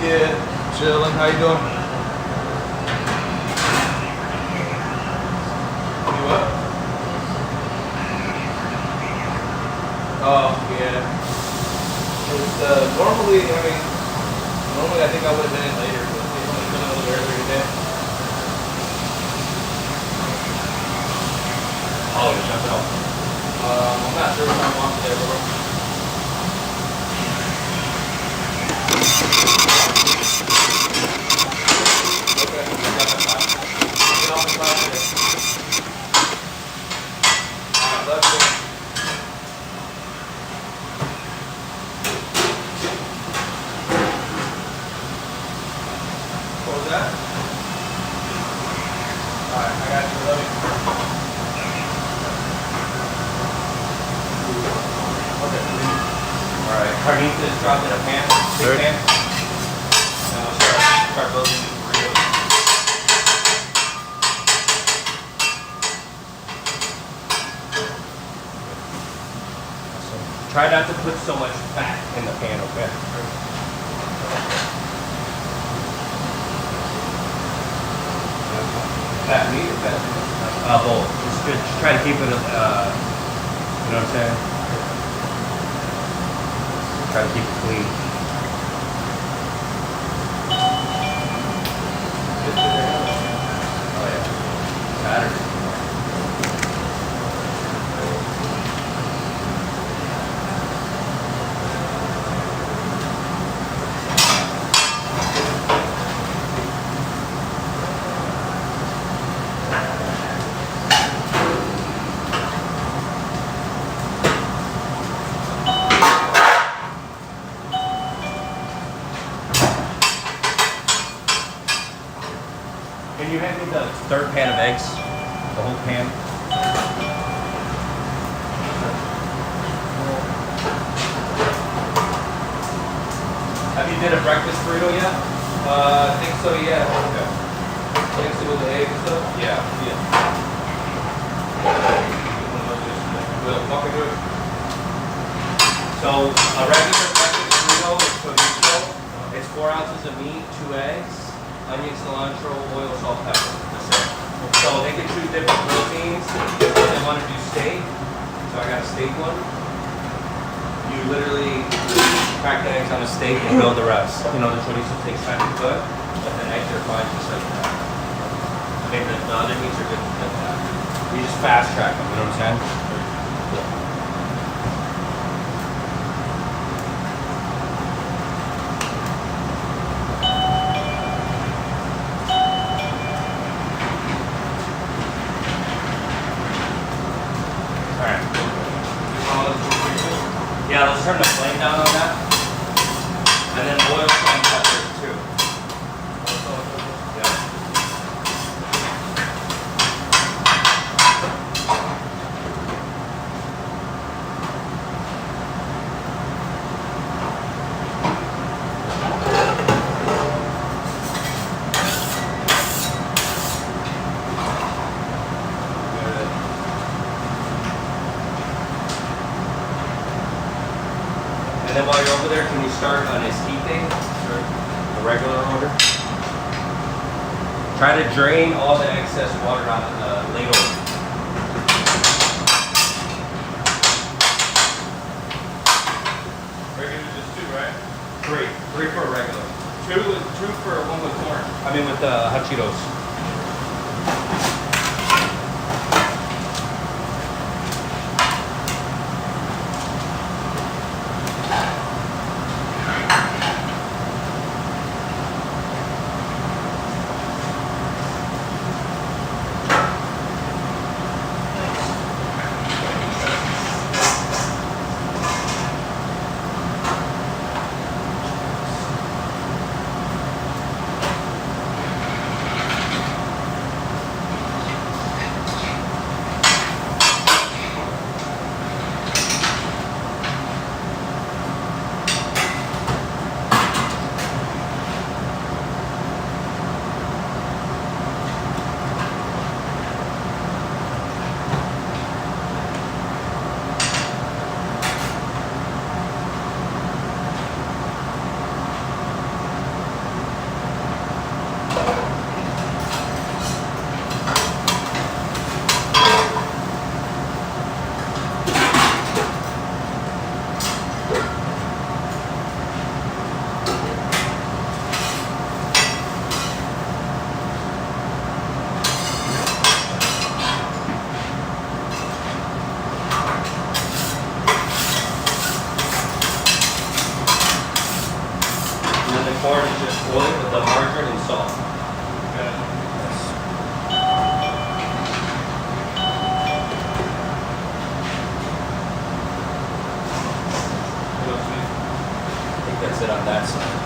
Yeah, chilling. How you doing? You up? Oh, yeah. It's, normally I think I would have been in later, but it's only been a little earlier today. Oh, you're jumping off. I'm not sure what I'm on today, bro. Okay, I got that time. Get off the cloud today. Alright, let's go. What was that? Alright, I got you. Love you. Okay. Alright, carnitas dropped in a pan, big pan. Now we'll start building the burritos. Try not to put so much fat in the pan, okay? Fat meat or fat chicken? Both. Just try to keep it, you know what I'm saying? Try to keep it clean. Oh yeah. Saturday. Can you hand me the third pan of eggs? The whole pan? Have you did a breakfast burrito yet? I think so, yeah. Okay. Mix it with the egg and stuff. Yeah. Well, fucking good. So a regular breakfast burrito is chorizo. It's 4 ounces of meat, 2 eggs, onion, cilantro, oil, salt, pepper. That's it. So they can choose different proteins. If they want to do steak, so I got a steak one. You literally crack the eggs on a steak and build the rest. You know, the chorizo takes time to cook, but the eggs are fine just like that. I mean, the other meats are good like that. You just fast track them, you know what I'm saying? Alright. Yeah, let's turn the flame down on that. And then oil, salt, and pepper too. Yeah. And then while you're over there, can you start on his thing? The regular order. Try to drain all the excess water out of the ladle. Regular is just 2, right? 3 for a regular. 2 for one with corn. I mean with the hot Cheetos. Corn is just oil with the margarine and salt. I think that's it on that side.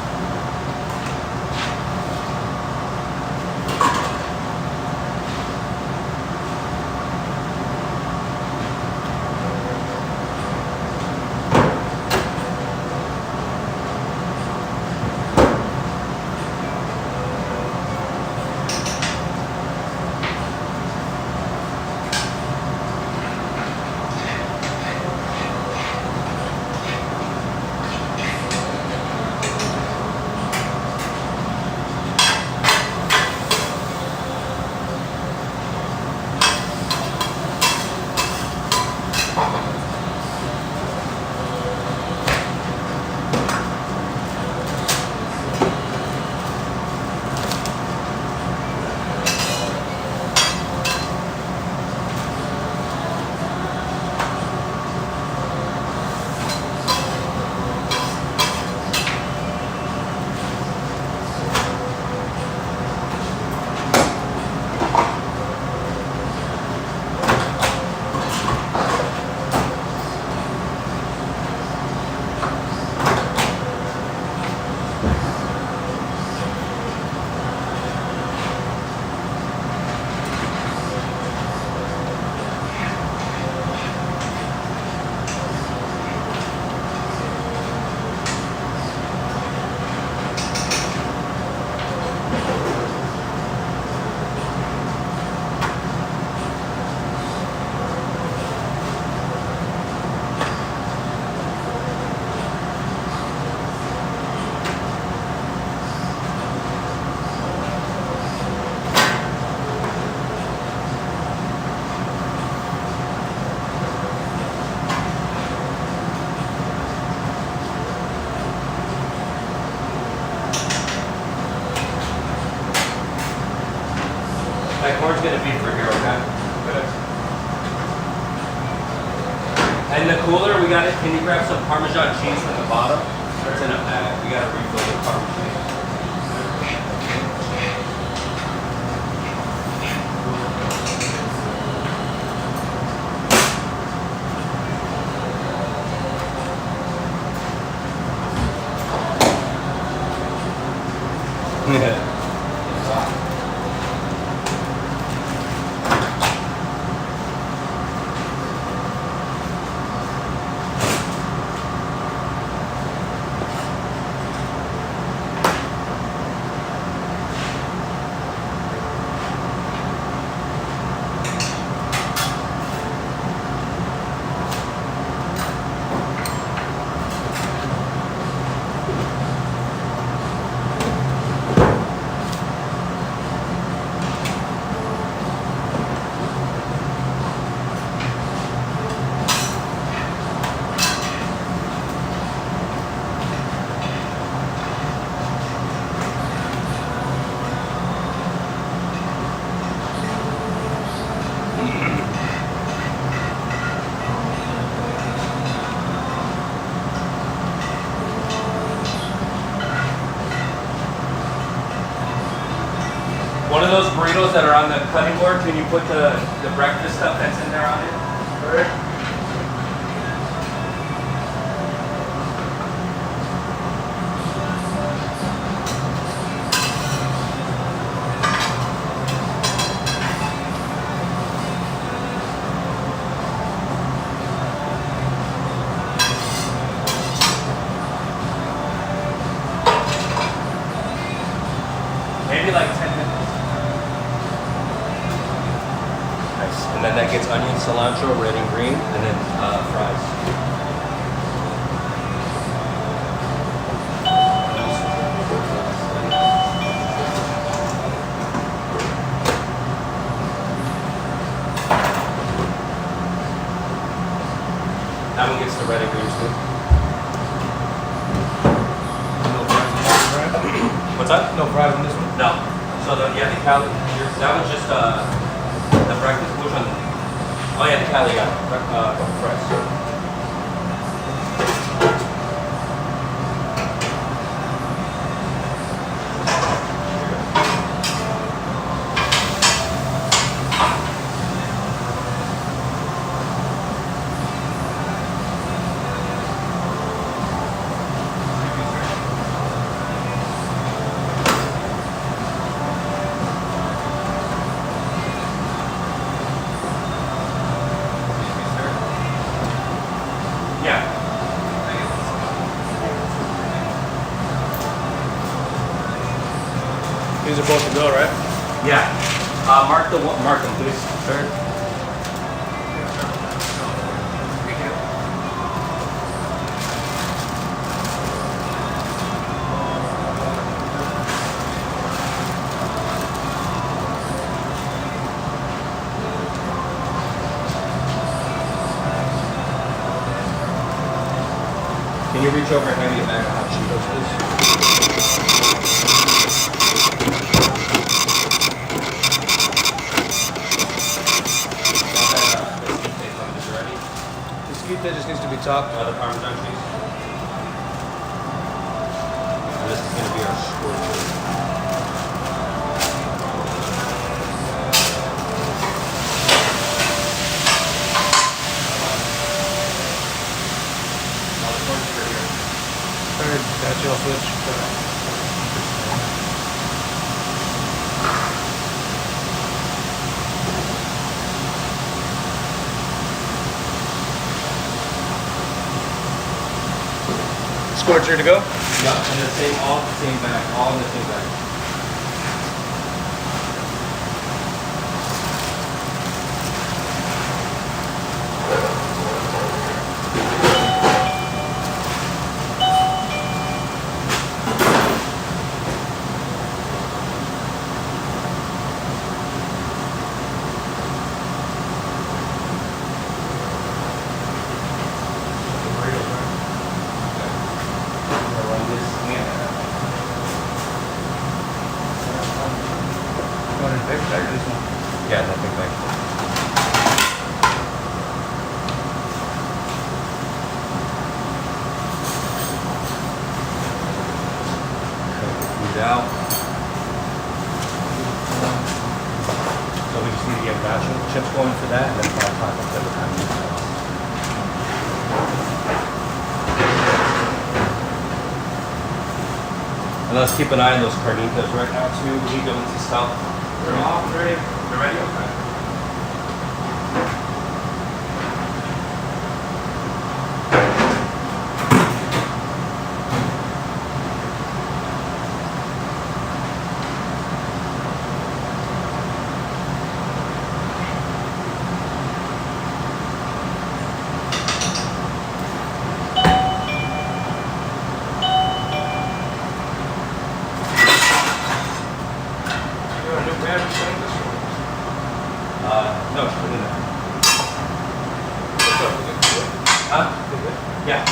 That corn's gonna be for here, okay? Good. And the cooler, we got it. Can you grab some Parmesan cheese from the bottom? It's in a bag. We gotta refill the Parmesan. Yeah. One of those burritos that are on the cutting board, can you put the breakfast stuff that's in there on it? Alright. Maybe like 10 minutes. Nice. And then that gets onion, cilantro, red and green, and then fries. That one gets the red and green too. What's that? No fries on this one? No. So the Cali, that one's just the breakfast. Which one? Oh yeah, the Cali, yeah. Couple fries. Yeah. These are both to go, right? Yeah. Mark them, please. Third. Can you reach over and hand me a bag of hot Cheetos, please? This skeet just needs to be topped. The Parmesan cheese. And this is going to be our scorcher. Third, that's your switch. Scorcher to go? Yeah, and the same, all in the same bag, all in the same bag. Bigger, this one. Yeah, nothing big. Food out. So we just need to get nacho chips going for that, and then fry taco plate with honey. And let's keep an eye on those carnitas right now too. We need them to sell. They're all ready. They're ready. Okay. No, it's put in there. Huh? Yeah.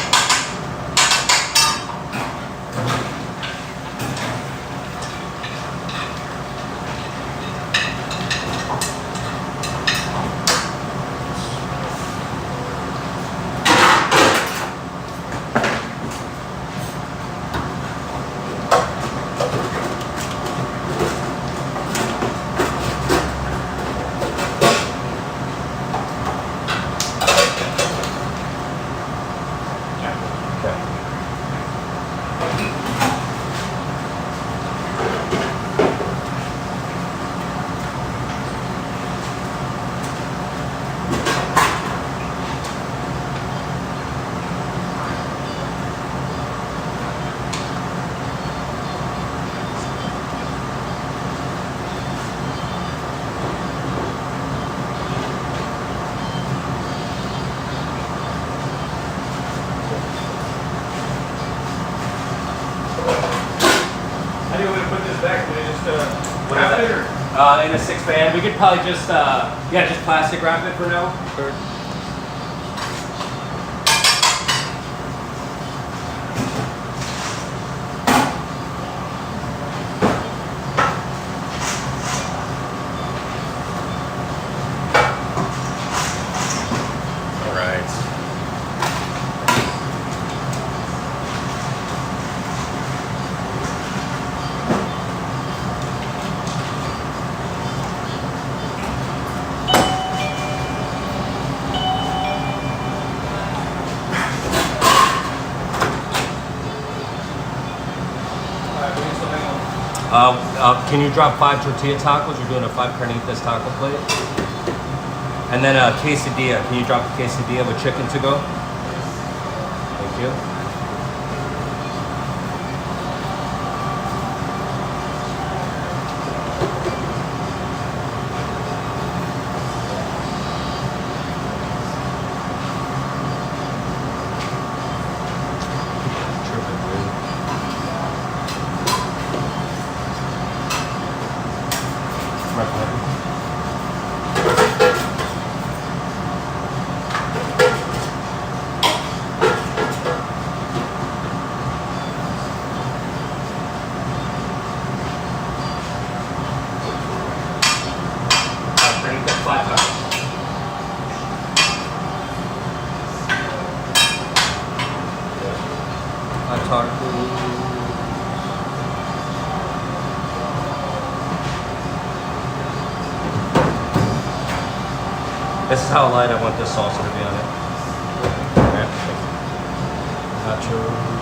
In a 6-band, we could probably just just plastic wrap it for now. Sure. All right. Can you drop 5 tortilla tacos? You're doing a 5 carnitas taco plate. And then a quesadilla. Can you drop a quesadilla with chicken to go? Thank you. This is how light I want this salsa to be on it. Nachos.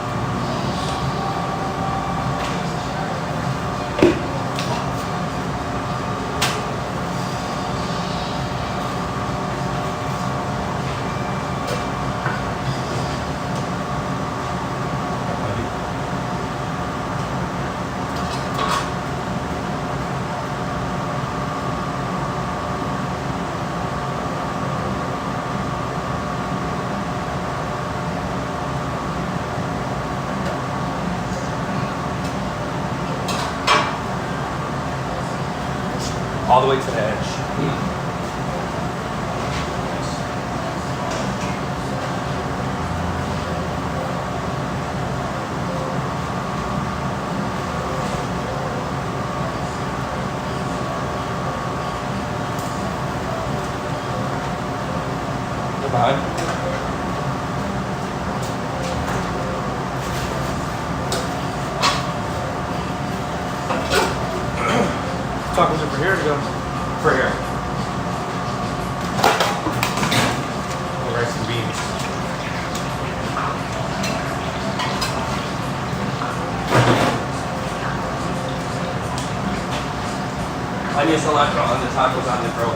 All the way to the edge. tacos are for here to go. For here. Rice and beans. Onion cilantro on the tacos on the grill.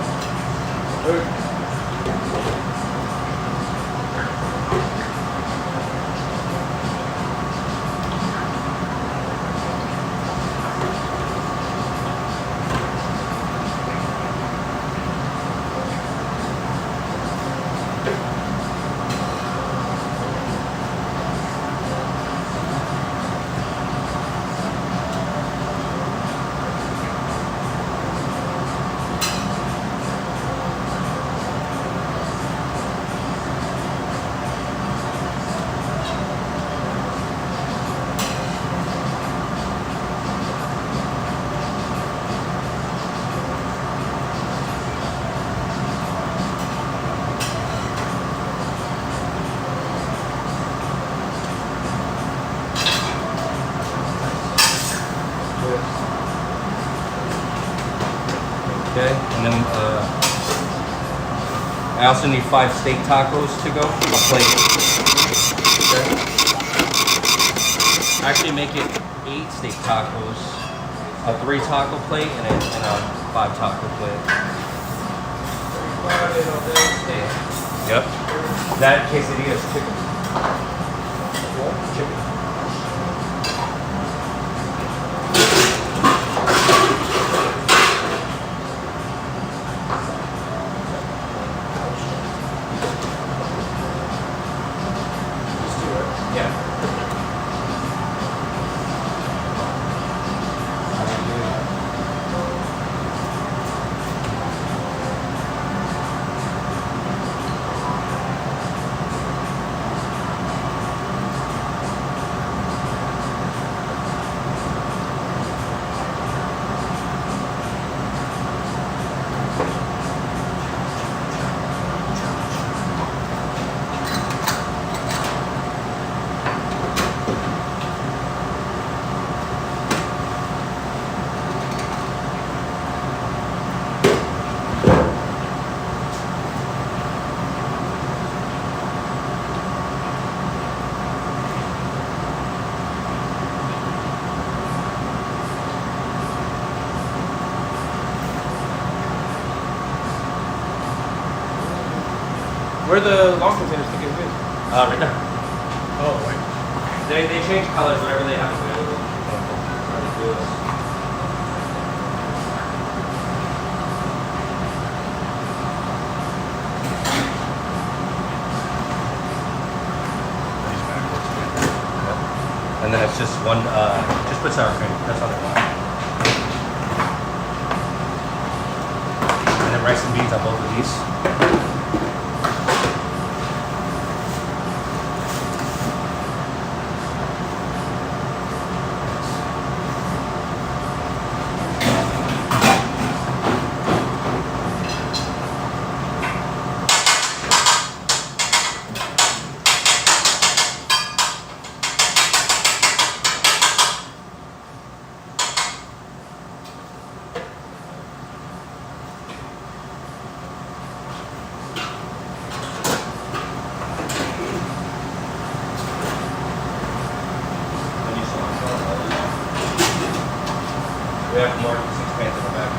Okay, and then I also need 5 steak tacos to go. A plate. Okay. Actually, make it 8 steak tacos, a 3 taco plate, and a 5 taco plate. Okay. Yep. That quesadilla is chicken. What? Chicken. Where are the long containers to get in? Right there. Oh, right. They change colors whenever they have available. Try to do this. And then it's just one, just put sour cream. That's all I want. And then rice and beans on both of these. We have more 6 pans in the back.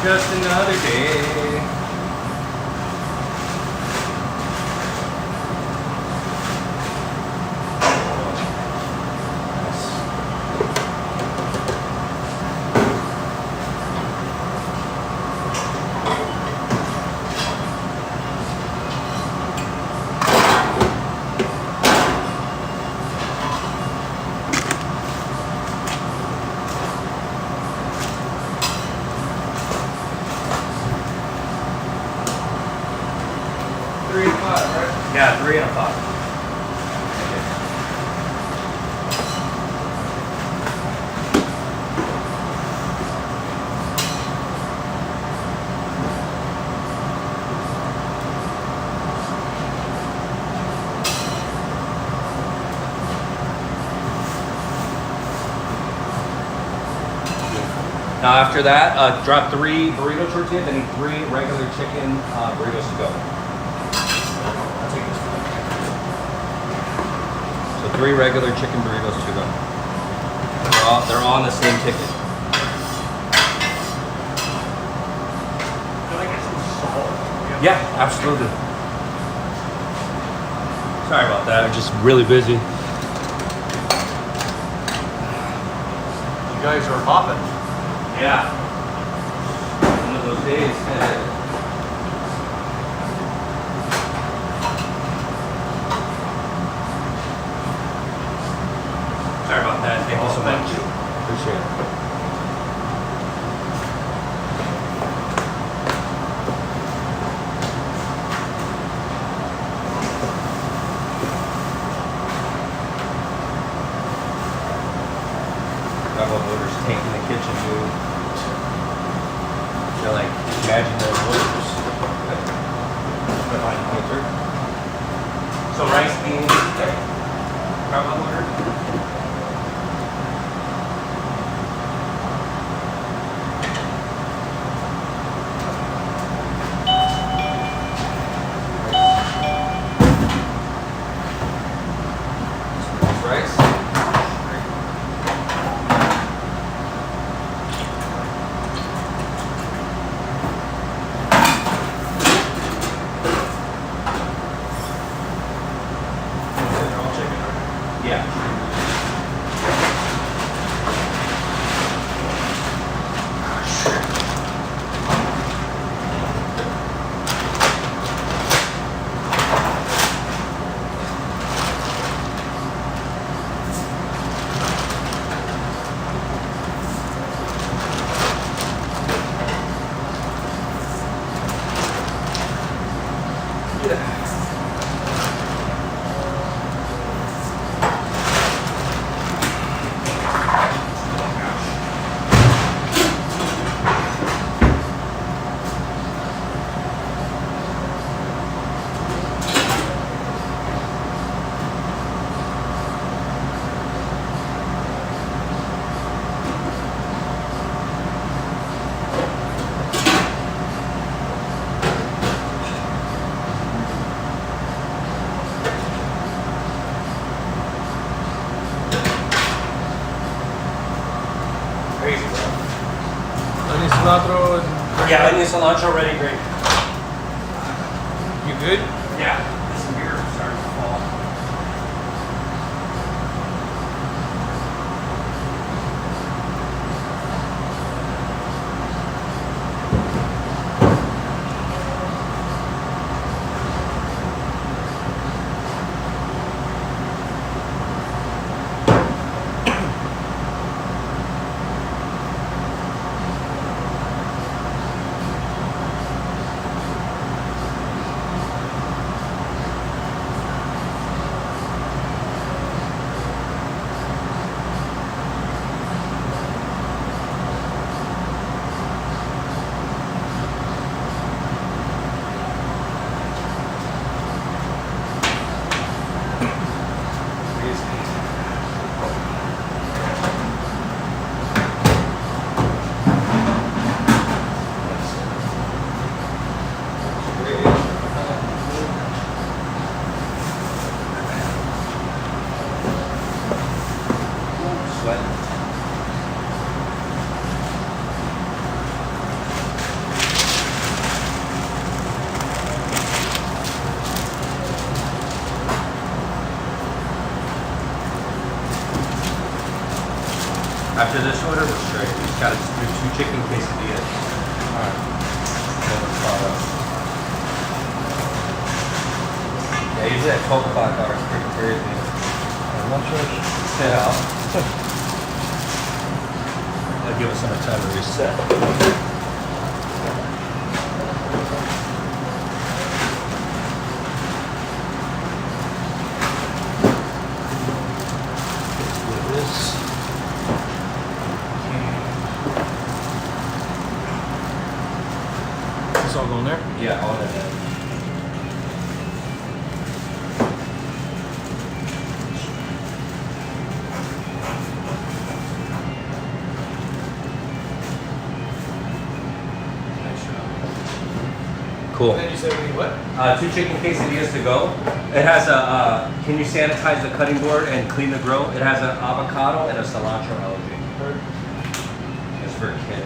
Just another day. Now after that, drop 3 burrito tortillas. I need 3 regular chicken burritos to go. I'll take this one. So 3 regular chicken burritos to go. They're all on the same ticket. Can I get some salt? Yeah, absolutely. Sorry about that. I'm just really busy. You guys are hopping. Yeah. One of those days. Sorry about that. Thank you so Thank much. you. Appreciate it. Bravo voters taking the kitchen move. They're like imaginary voters. So rice, beans, Bravo voter. Rice. Yeah. Crazy, bro. Onion cilantro and Yeah, onion cilantro ready, great. you good? Yeah, this beer is starting to fall. After this order, we're straight. We just gotta do 2 chicken quesadillas. Alright. Yeah, usually at 12 o'clock hours, pretty crazy. I'm not sure. Yeah. That'll give us enough time to reset. It's all going there? Yeah, all of that. Cool. And then you said we need what? 2 chicken quesadillas to go. It has a, can you sanitize the cutting board and clean the grill? It has an avocado and a cilantro allergy. It's for a kid.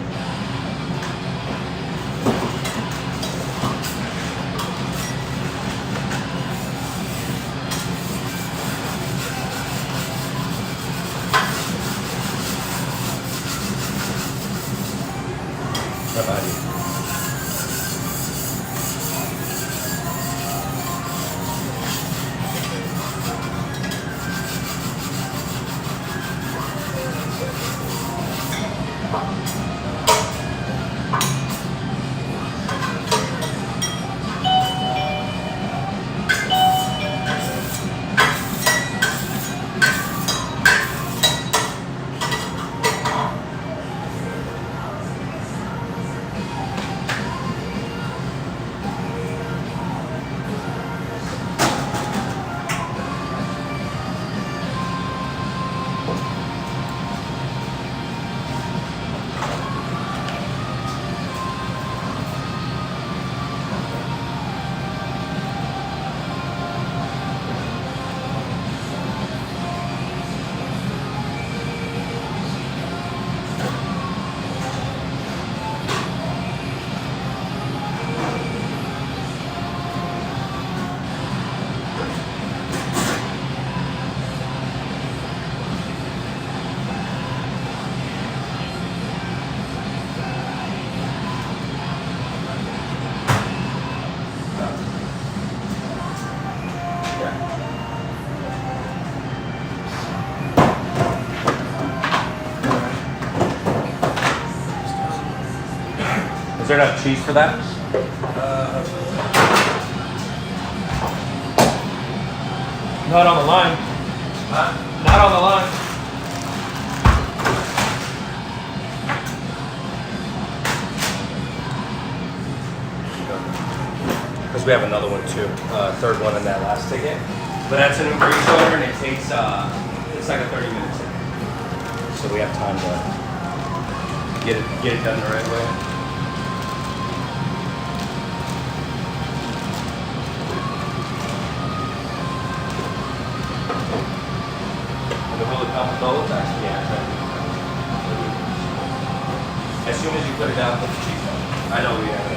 What about you? Is there enough cheese for that? Not on the line. Not on the line. Because we have another one too, third one in that last ticket. But that's a new grease order and it takes, it's like a 30 minutes. So we have time to get it done the right way. Those actually, yeah. As soon as you put it down, put the cheese on. I know we have it.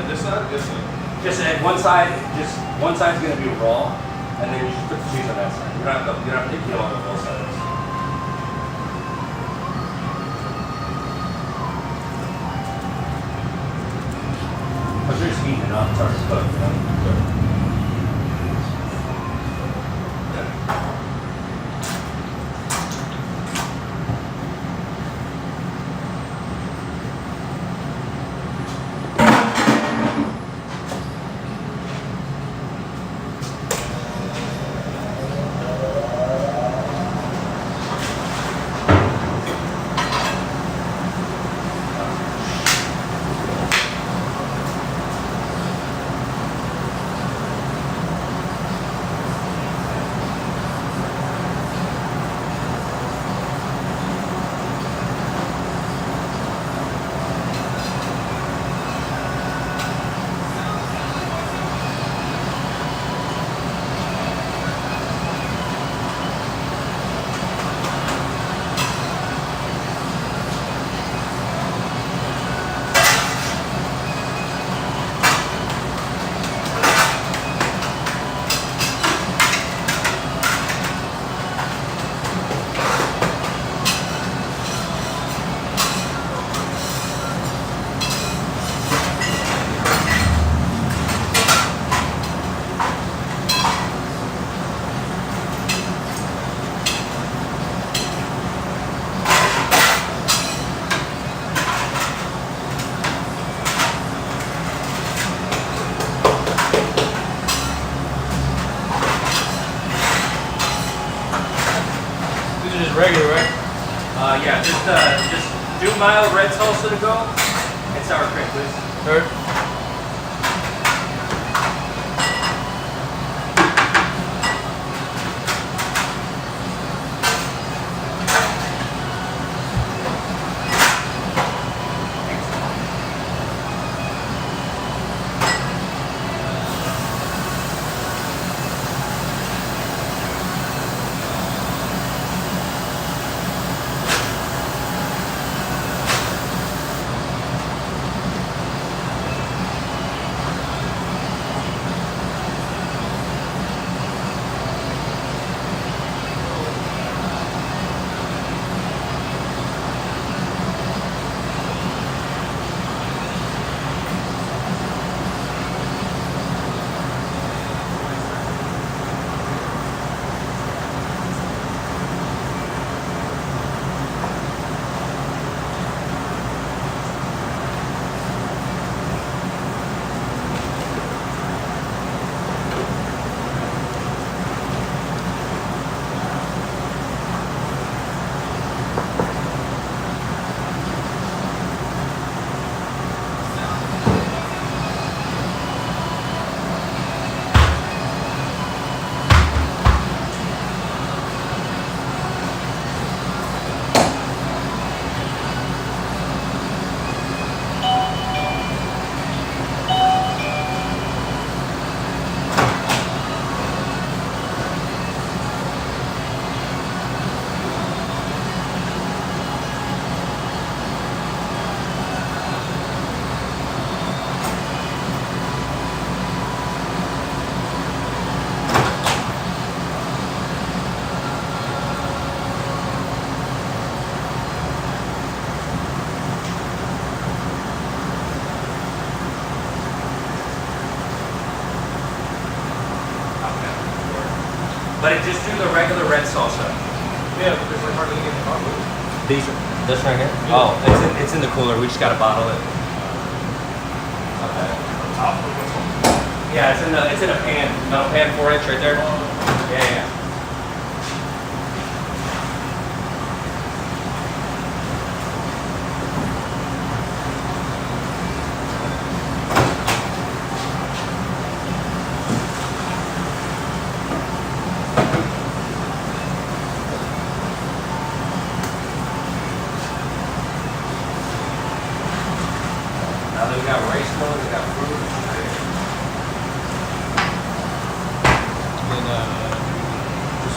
This side? This side. Just one side's gonna be raw, and then you just put the cheese on that side. You don't have to peel on the both sides. But you're just heating it up, it's already cooked, you know? Yeah, just do mild red salsa to go and sour cream, please. Sure. But just do the regular red salsa. Yeah, but there's like hardly any in the bottle. This right here? Oh, it's in the cooler. We just gotta bottle it. Okay. Top of what's on. Yeah, it's in a pan, metal pan, 4-inch right there. Yeah. Now that we got rice mills, we got fruit. And just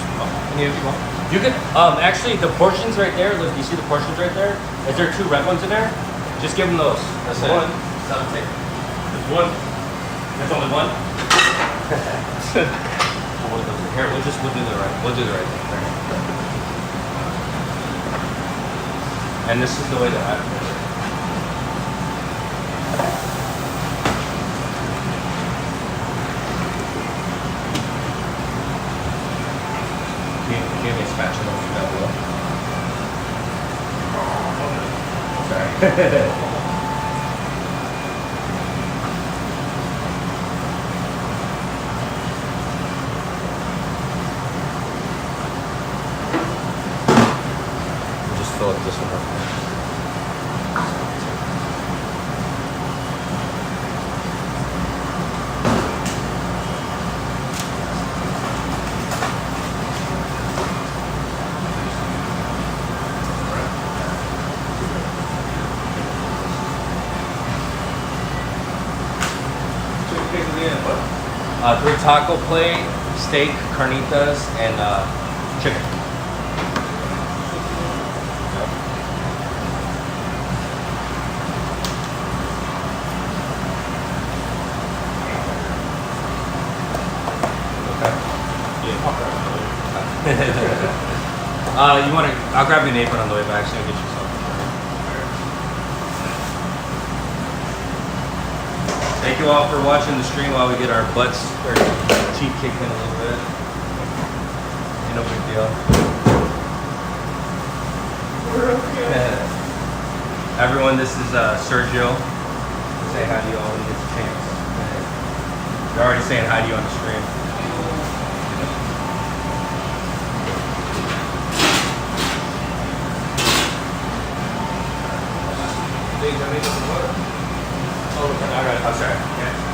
any of you want? You can actually the portions right there. Look, you see the portions right there? Is there 2 red ones in there? Just give them those. That's it. One. That'll take. There's one. There's only one. Here, we'll do the right. We'll do the right thing. There. And this is the way that I. Give me a spatula. Sorry. Just fill up this one up. What? 3 taco plate, steak, carnitas, and chicken. You want to? I'll grab you an apron on the way back so you can get you some. Thank you all for watching the stream while we get our butts or teeth kicked in a little bit. Ain't no big deal. Everyone, this is Sergio. Say hi to you all when you get the chance. They're already saying hi to you on the stream. made some water. Oh, okay. I got it. I'm sorry. Yeah.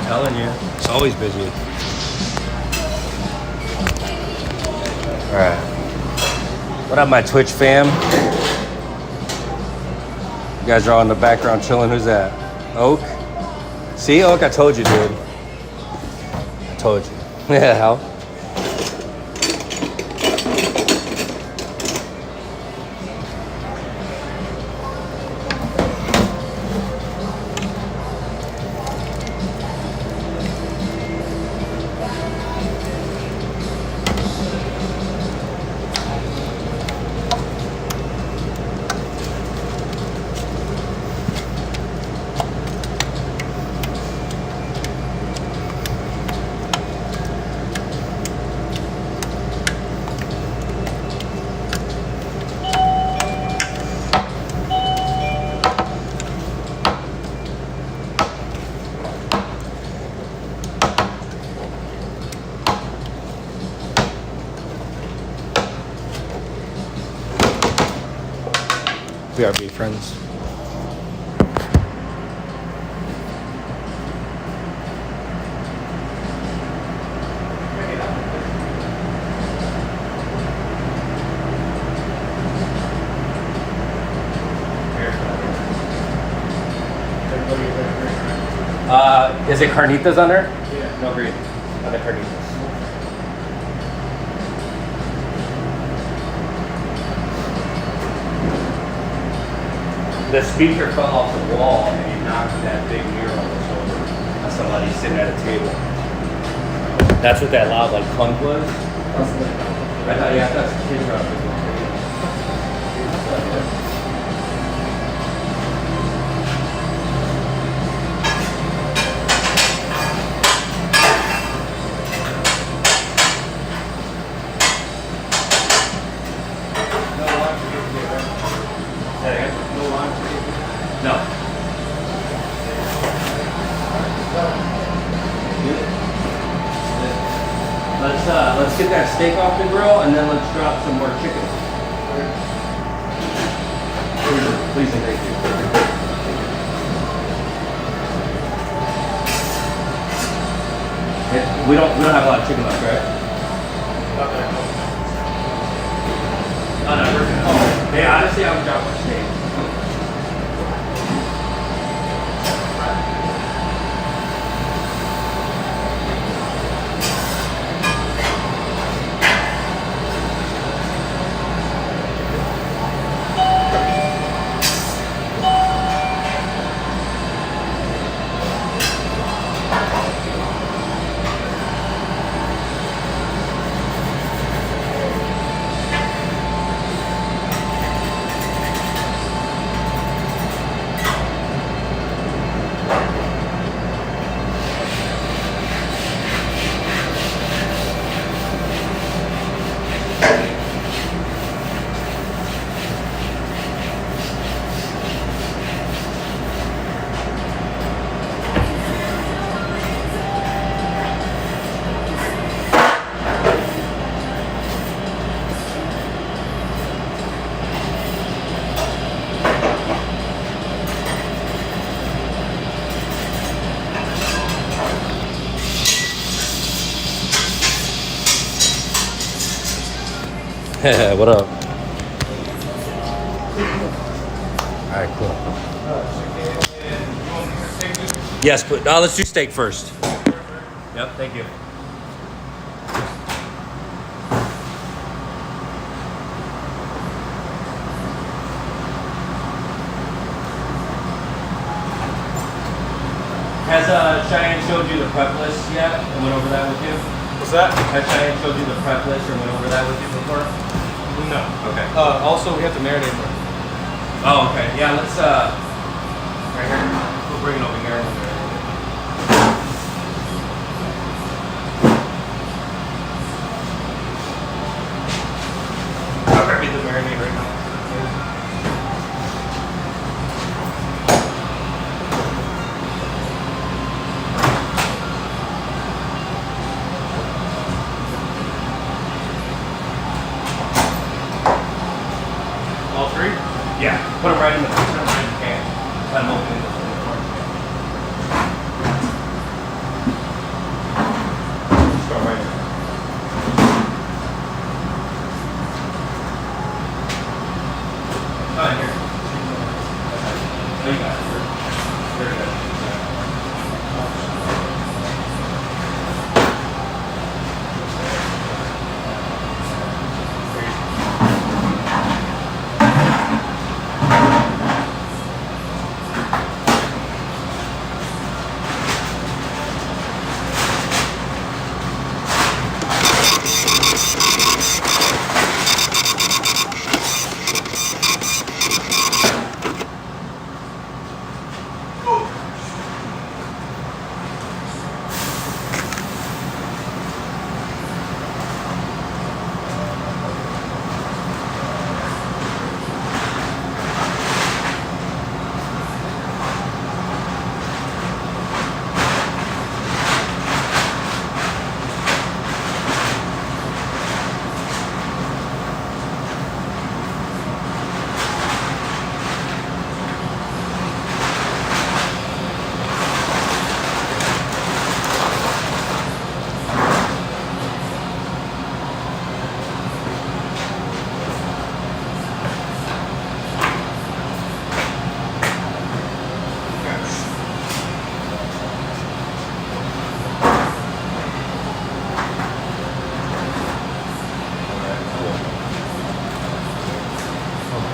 Telling you, it's always busy. All right. What up, my Twitch fam? You guys are all in the background chilling. Who's that? Oak? See, Oak, I told you, dude. I told you. Yeah, how? BRB friends. Is it carnitas on there? Yeah. No green. Other carnitas. The speaker fell off the wall and he knocked that big mural over. That's somebody sitting at a table. That's what that loud like clunk was. I thought, yeah, that's the kids around. No. Let's get that steak off the grill and then let's drop some more chicken. Please and thank you. We don't have a lot of chicken left, right? Oh no, we're good. Oh, hey, honestly, I would drop my steak. What up? All right, cool. Yes, but let's do steak first. Yep, thank you. Has Cheyenne showed you the prep list yet and went over that with you? What's that? Has Cheyenne showed you the prep list or went over that with you before? No. Okay. Also, we have to marinate more. Oh, okay. Yeah, let's right here. We'll bring it over here. And we'll marinate it. I'll grab you the marinade right now. All three? Yeah, put them right in the can. Let them open in the Start right here. Oh, here. Oh, you got it. Very good.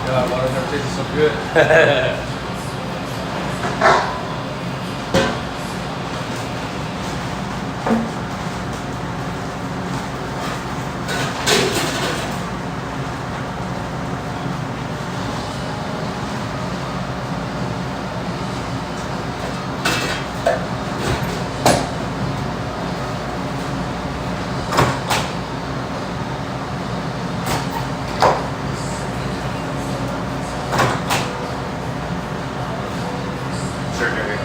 God, water never tasted so good. Sure, there we go.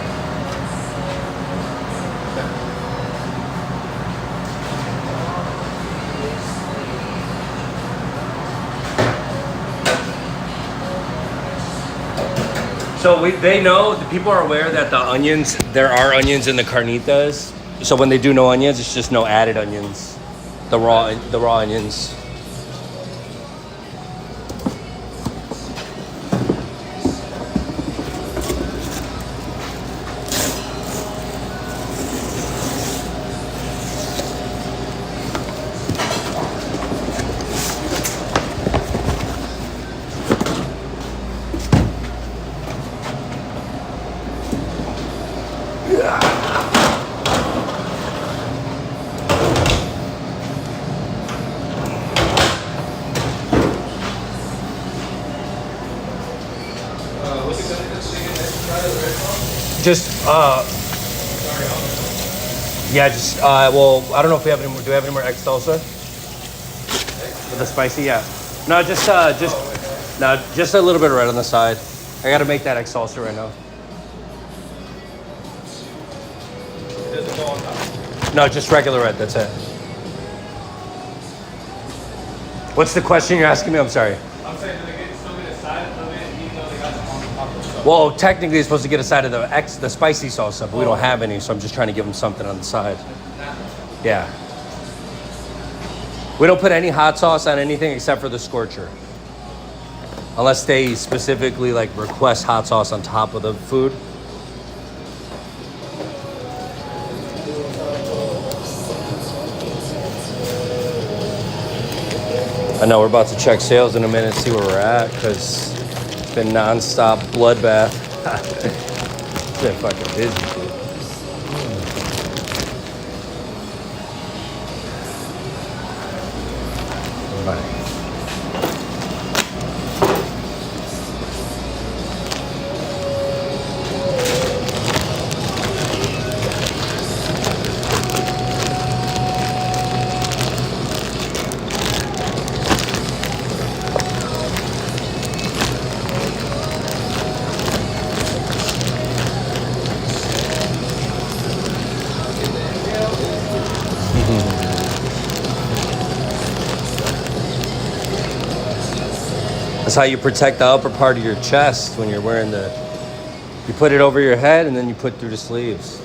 So they know, the people are aware that the onions, there are onions in the carnitas. So when they do no onions, it's just no added onions. The raw onions. What's it gonna be? Chicken next try the red sauce? Just, Sorry, yeah, just, well, I don't know if we have any more, do we have any more egg salsa? With the spicy, yeah. No, just no, just a little bit of red on the side. I gotta make that egg salsa right now. it doesn't go on top. No, just regular red, that's it. What's the question you're asking me? I'm sorry. I'm saying, do they still get a side of it, even though they got some on top of the stuff? Well, technically, you're supposed to get a side of the spicy salsa, but we don't have any, so I'm just trying to give them something on the side. Yeah. We don't put any hot sauce on anything except for the scorcher. Unless they specifically like request hot sauce on top of the food. I know we're about to check sales in a minute, see where we're at, because it's been non-stop bloodbath. It's been fucking busy, dude. Right. That's how you protect the upper part of your chest when you're wearing the... You put it over your head and then you put through the sleeves.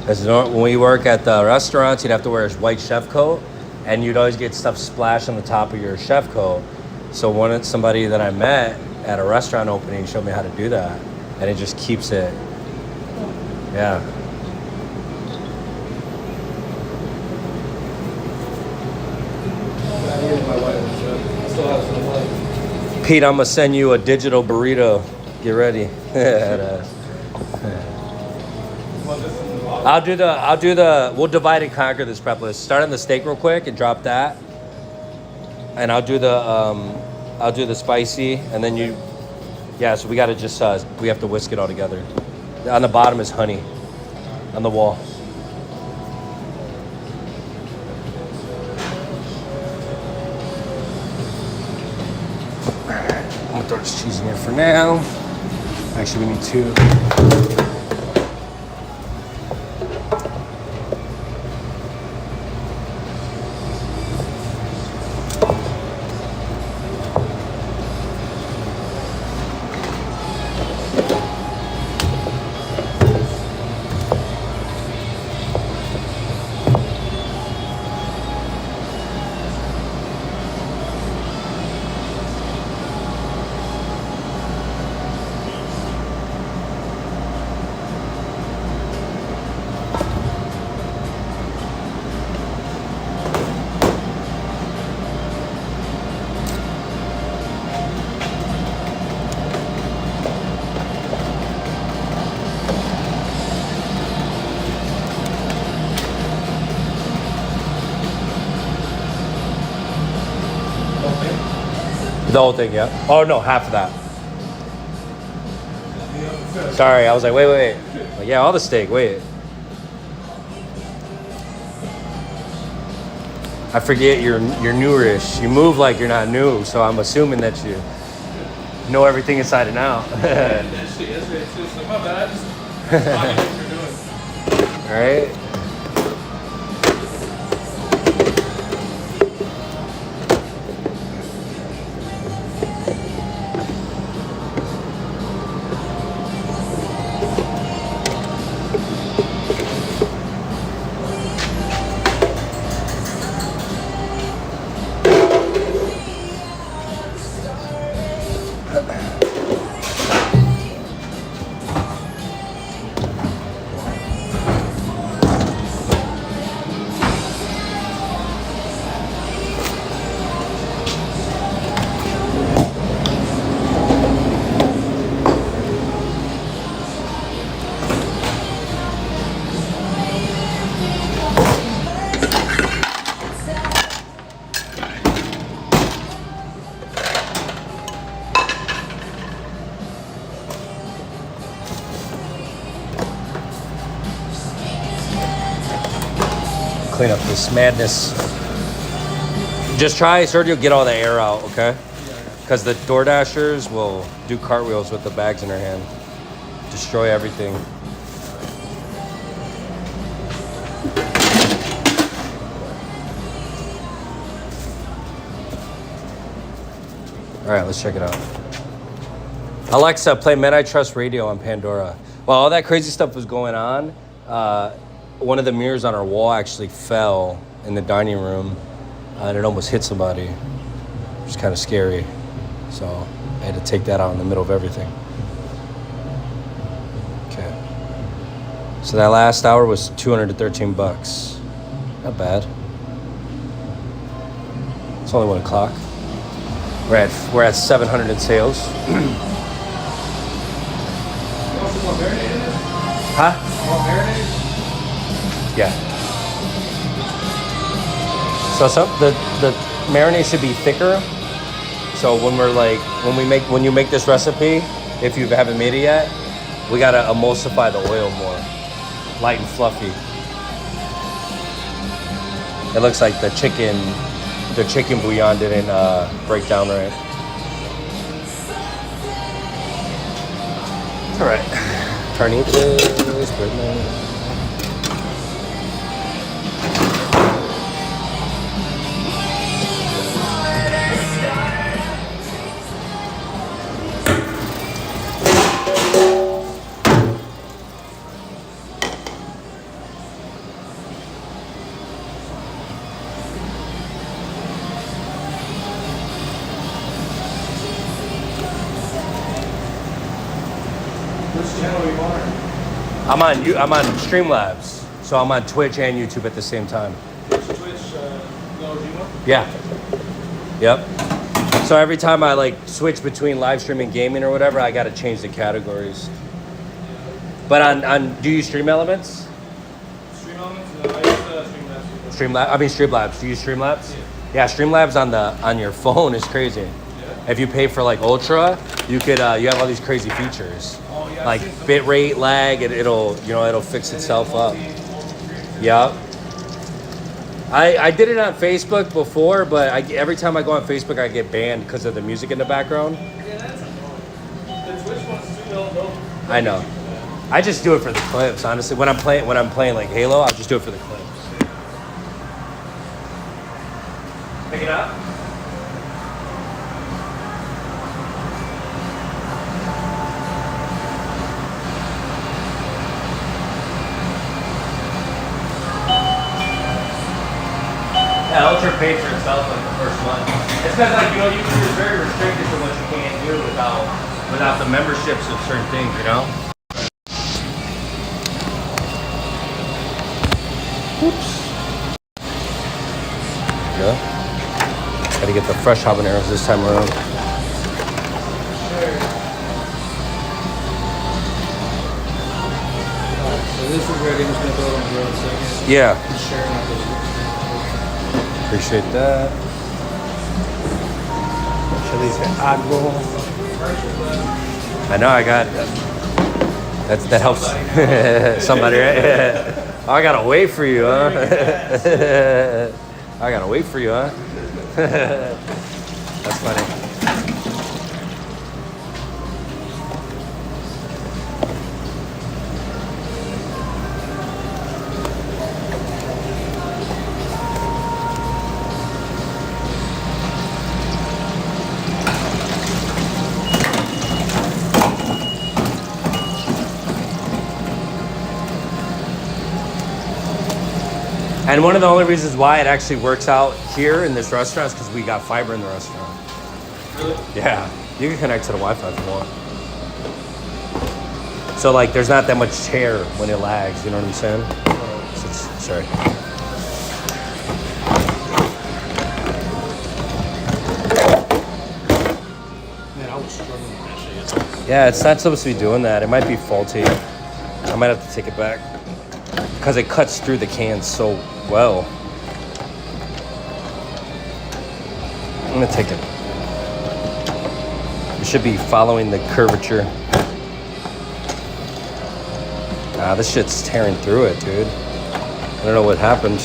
Because when we work at the restaurants, you'd have to wear a white chef coat and you'd always get stuff splashed on the top of your chef coat. So somebody that I met at a restaurant opening showed me how to do that. And it just keeps it... Yeah. Pete, I'm gonna send you a digital burrito. Get ready. We'll divide and conquer this prep list. Start on the steak real quick and drop that. And I'll do the spicy, and then so we gotta just, we have to whisk it all together. On the bottom is honey, on the wall. I'm gonna throw this cheese in here for now. Actually, we need 2. The whole thing, yeah. Oh no, half of that. Sorry, I was like, wait. Like, yeah, all the steak. Wait. I forget you're newish. You move like you're not new, so I'm assuming that you know everything inside and out. My bad. I just what you're doing. All right. Clean up this madness. Just try, Sergio, get all the air out, okay? Because the Door Dashers will do cartwheels with the bags in their hand. Destroy everything. All right, let's check it out. Alexa, play Men I Trust Radio on Pandora. While all that crazy stuff was going on, one of the mirrors on our wall actually fell in the dining room, and it almost hit somebody. It was kind of scary. So I had to take that out in the middle of everything. Okay. So that last hour was $213. Not bad. It's only 1 o'clock. We're at 700 in sales. Huh? Yeah. So the marinade should be thicker. So when you make this recipe, if you haven't made it yet, we gotta emulsify the oil more, light and fluffy. It looks like the chicken bouillon didn't break down right. All right, carnitas, bread. I'm on Streamlabs, so I'm on Twitch and YouTube at the same time. Yeah. Yep. So every time I like switch between live streaming, gaming, or whatever, I got to change the categories. But on do you use Stream Elements? Stream Elements? No, I use Streamlabs. Do you use Streamlabs? Yeah, Streamlabs on your phone is crazy. Yeah. If you pay for like Ultra, you could you have all these crazy features. Oh, yeah, like bit rate, lag, it'll fix itself up. Yep. I did it on Facebook before, but every time I go on Facebook, I get banned because of the music in the background. Yeah, that's annoying. The Twitch ones too, they'll I know. I just do it for the clips, honestly. When I'm playing like Halo, I'll just do it for the clips. Pick it up. Yeah, Ultra paid for itself like the first month. It's because YouTube is very restricted to what you can do without the memberships of certain things, Oops. Yeah. Gotta get the fresh habaneros this time around. So this is ready. I'm just gonna throw it on the grill in a second. Yeah. Just sharing out those. Appreciate that. Chili's agua. I know I got that helps somebody, right? Oh, I gotta wait for you, huh? I gotta wait for you, huh? That's funny. And one of the only reasons why it actually works out here in this restaurant is because we got fiber in the restaurant. Really? Yeah, you can connect to the Wi-Fi if you want. So like, there's not that much tear when it lags. You know what I'm saying? Sorry. Man, I was struggling with that shit. Yeah, it's not supposed to be doing that. It might be faulty. I might have to take it back because it cuts through the can so well. I'm gonna take it. It should be following the curvature. Ah, this shit's tearing through it, dude. I don't know what happened.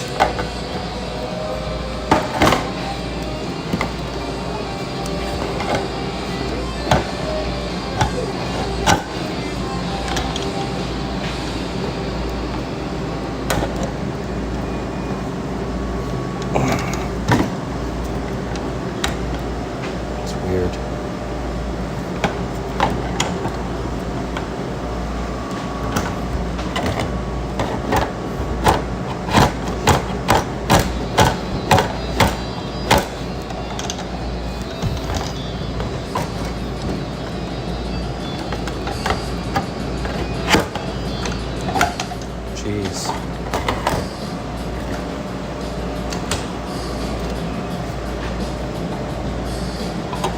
Jeez.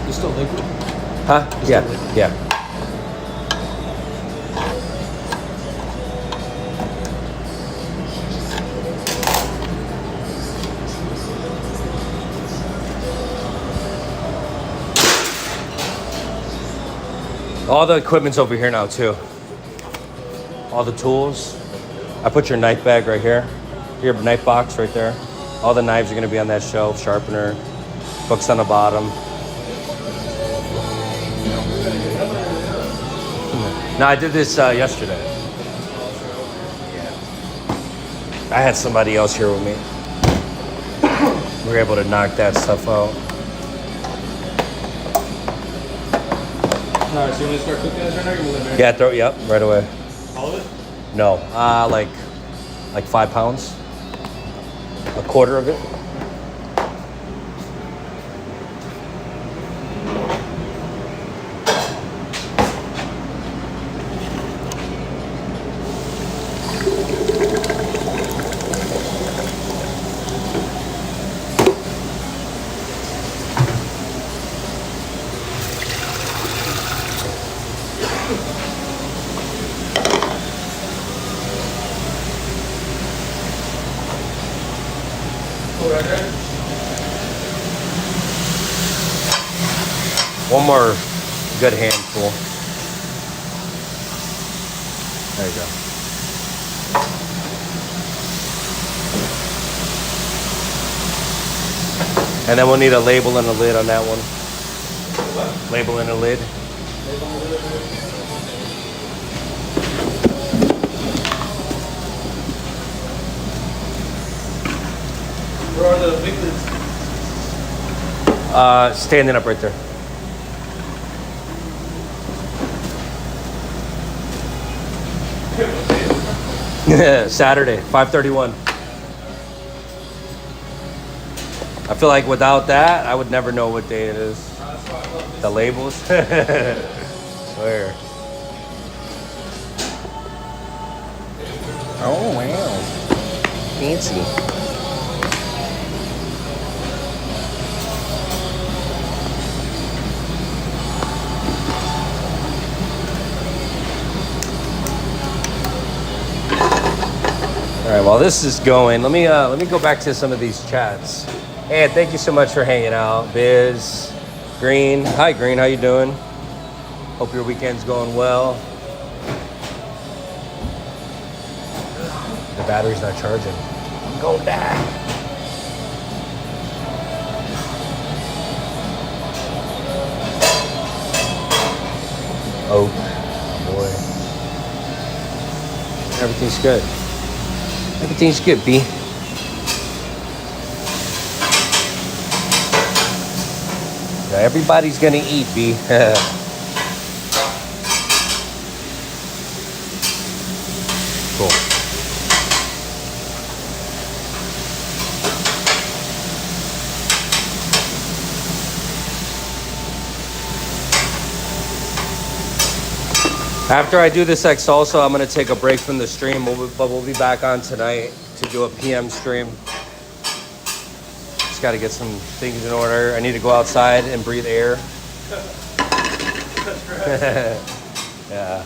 You still liquid? Huh? Yeah. Yeah. All the equipment's over here now too. All the tools. I put your knife bag right here. Your knife box right there. All the knives are gonna be on that shelf. Sharpener, books on the bottom. No, I did this yesterday. I had somebody else here with me. We were able to knock that stuff out. Alright, so you want to start cooking this right now? You're moving there? Yeah, yep, right away. All of it? No, like 5 pounds. A quarter of it. Right there? One more good handful. There you go. And then we'll need a label and a lid on that one. What? Label and a lid. Where are the big lids? Standing up right there. Saturday, 5:31. I feel like without that, I would never know what day it is. That's why I love this. The labels. Swear. Oh wow. Fancy. All right, while this is going, let me go back to some of these chats. Hey, thank you so much for hanging out, Biz, Green. Hi, Green. How you doing? Hope your weekend's going well. The battery's not charging. I'm going back. Oh boy. Everything's good. Everything's good, B. Yeah, everybody's gonna eat, B. Cool. After I do this egg salsa, I'm gonna take a break from the stream, but we'll be back on tonight to do a PM stream. Just gotta get some things in order. I need to go outside and breathe air. Yeah.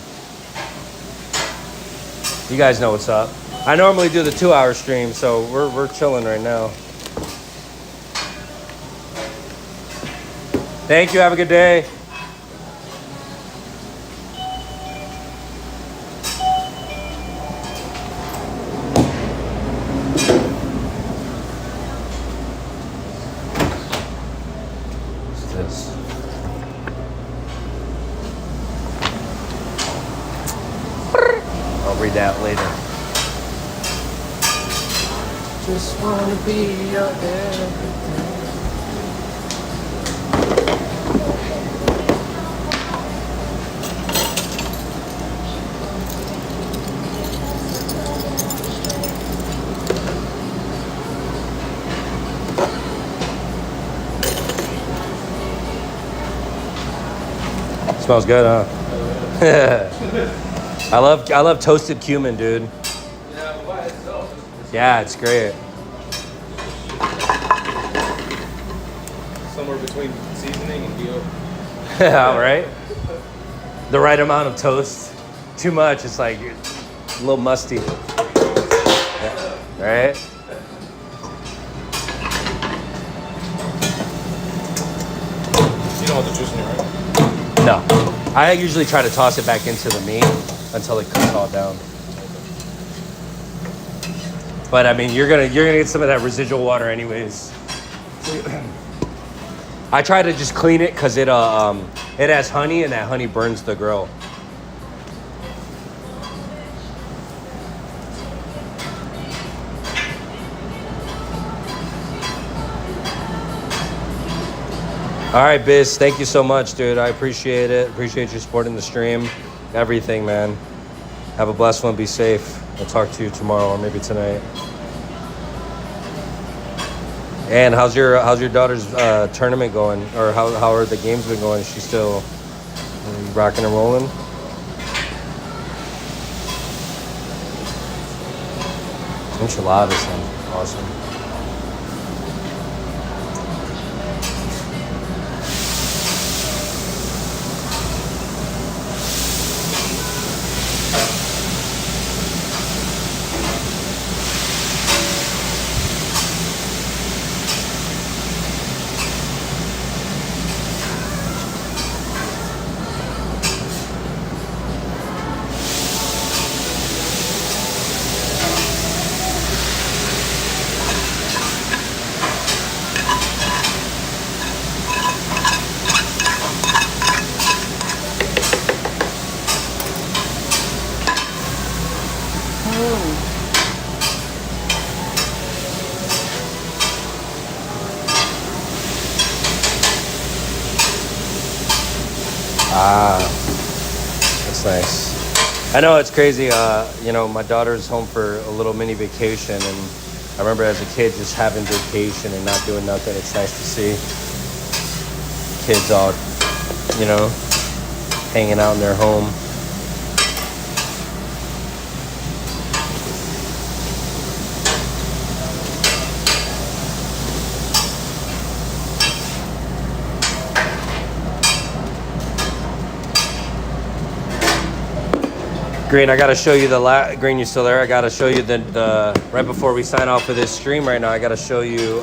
You guys know what's up. I normally do the 2-hour stream, so we're chilling right now. Thank you, have a good day. I'll read that later. Just wanna be your everything. Smells good, huh? I love toasted cumin, dude. Yeah, Yeah, it's great. Somewhere between seasoning and veal. Yeah, right? The right amount of toast. Too much, it's like a little musty. Yeah, right? You don't want the juice in it, right? No. I usually try to toss it back into the meat until it cooks all down. But I mean, you're gonna get some of that residual water anyways. I try to just clean it because it has honey and that honey burns the grill. All right, Biz, thank you so much, dude. I appreciate it. Appreciate you supporting the stream. Everything, man. Have a blessed one. Be safe. I'll talk to you tomorrow or maybe tonight. And how's your daughter's tournament going? Or how are the games been going? Is she still rocking and rolling? Enchiladas sound awesome. Ah, that's nice. I know it's crazy. You know, my daughter's home for a little mini vacation, and I remember as a kid just having vacation and not doing nothing. It's nice to see kids all, you know, hanging out in their home. Green, I gotta show you Green, you still there? I gotta show you the right before we sign off for this stream right now. I gotta show you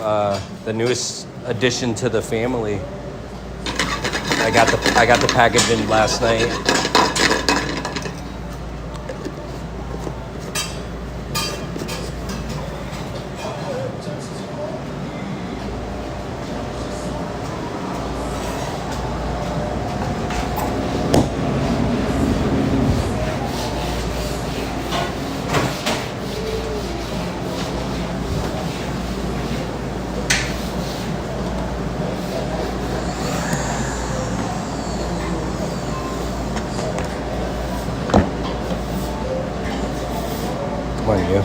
the newest addition to the family. I got the package in last night. Come on, you.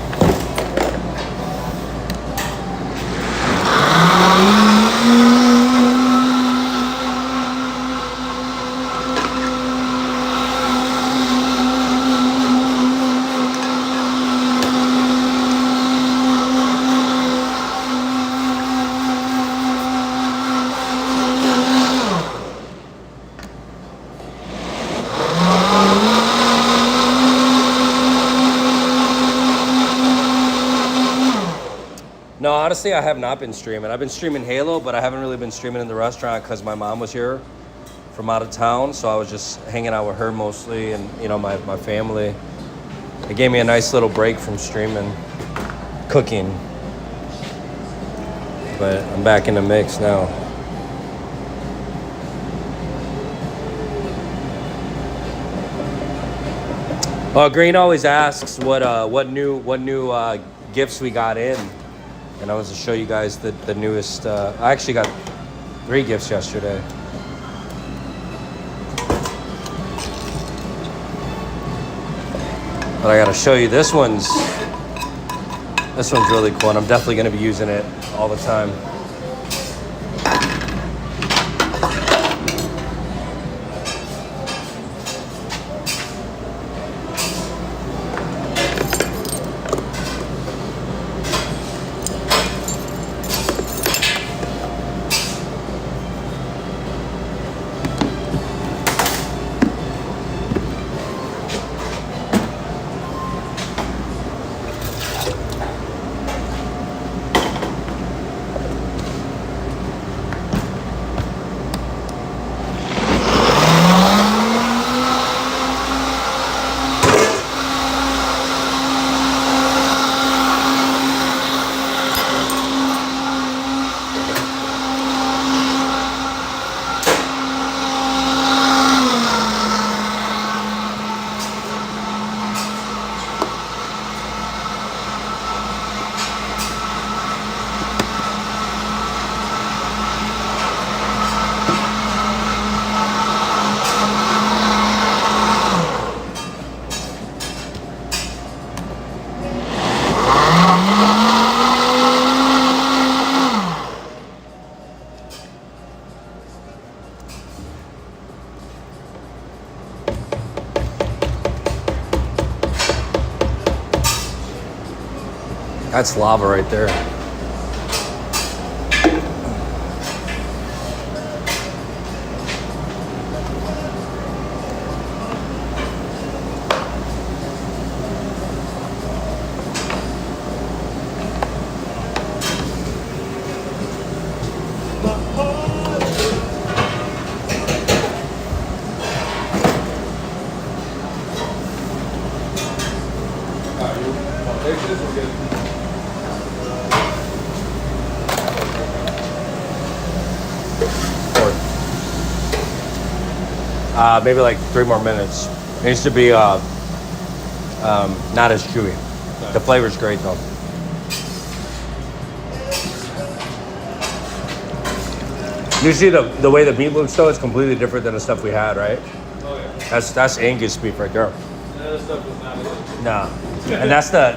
No, honestly, I have not been streaming. I've been streaming Halo, but I haven't really been streaming in the restaurant because my mom was here from out of town, so I was just hanging out with her mostly and, you know, my family. It gave me a nice little break from streaming, cooking. But I'm back in the mix now. Green always asks what new gifts we got in. And I was to show you guys the newest. I actually got 3 gifts yesterday. But I gotta show you this one's really cool, and I'm definitely gonna be using it all the time. That's lava right there. Maybe like 3 more minutes. It needs to be not as chewy. The flavor's great though. You see the way the meat looks though, it's completely different than the stuff we had, right? Oh yeah. That's Angus beef right there. The other stuff was not good. No. And that's the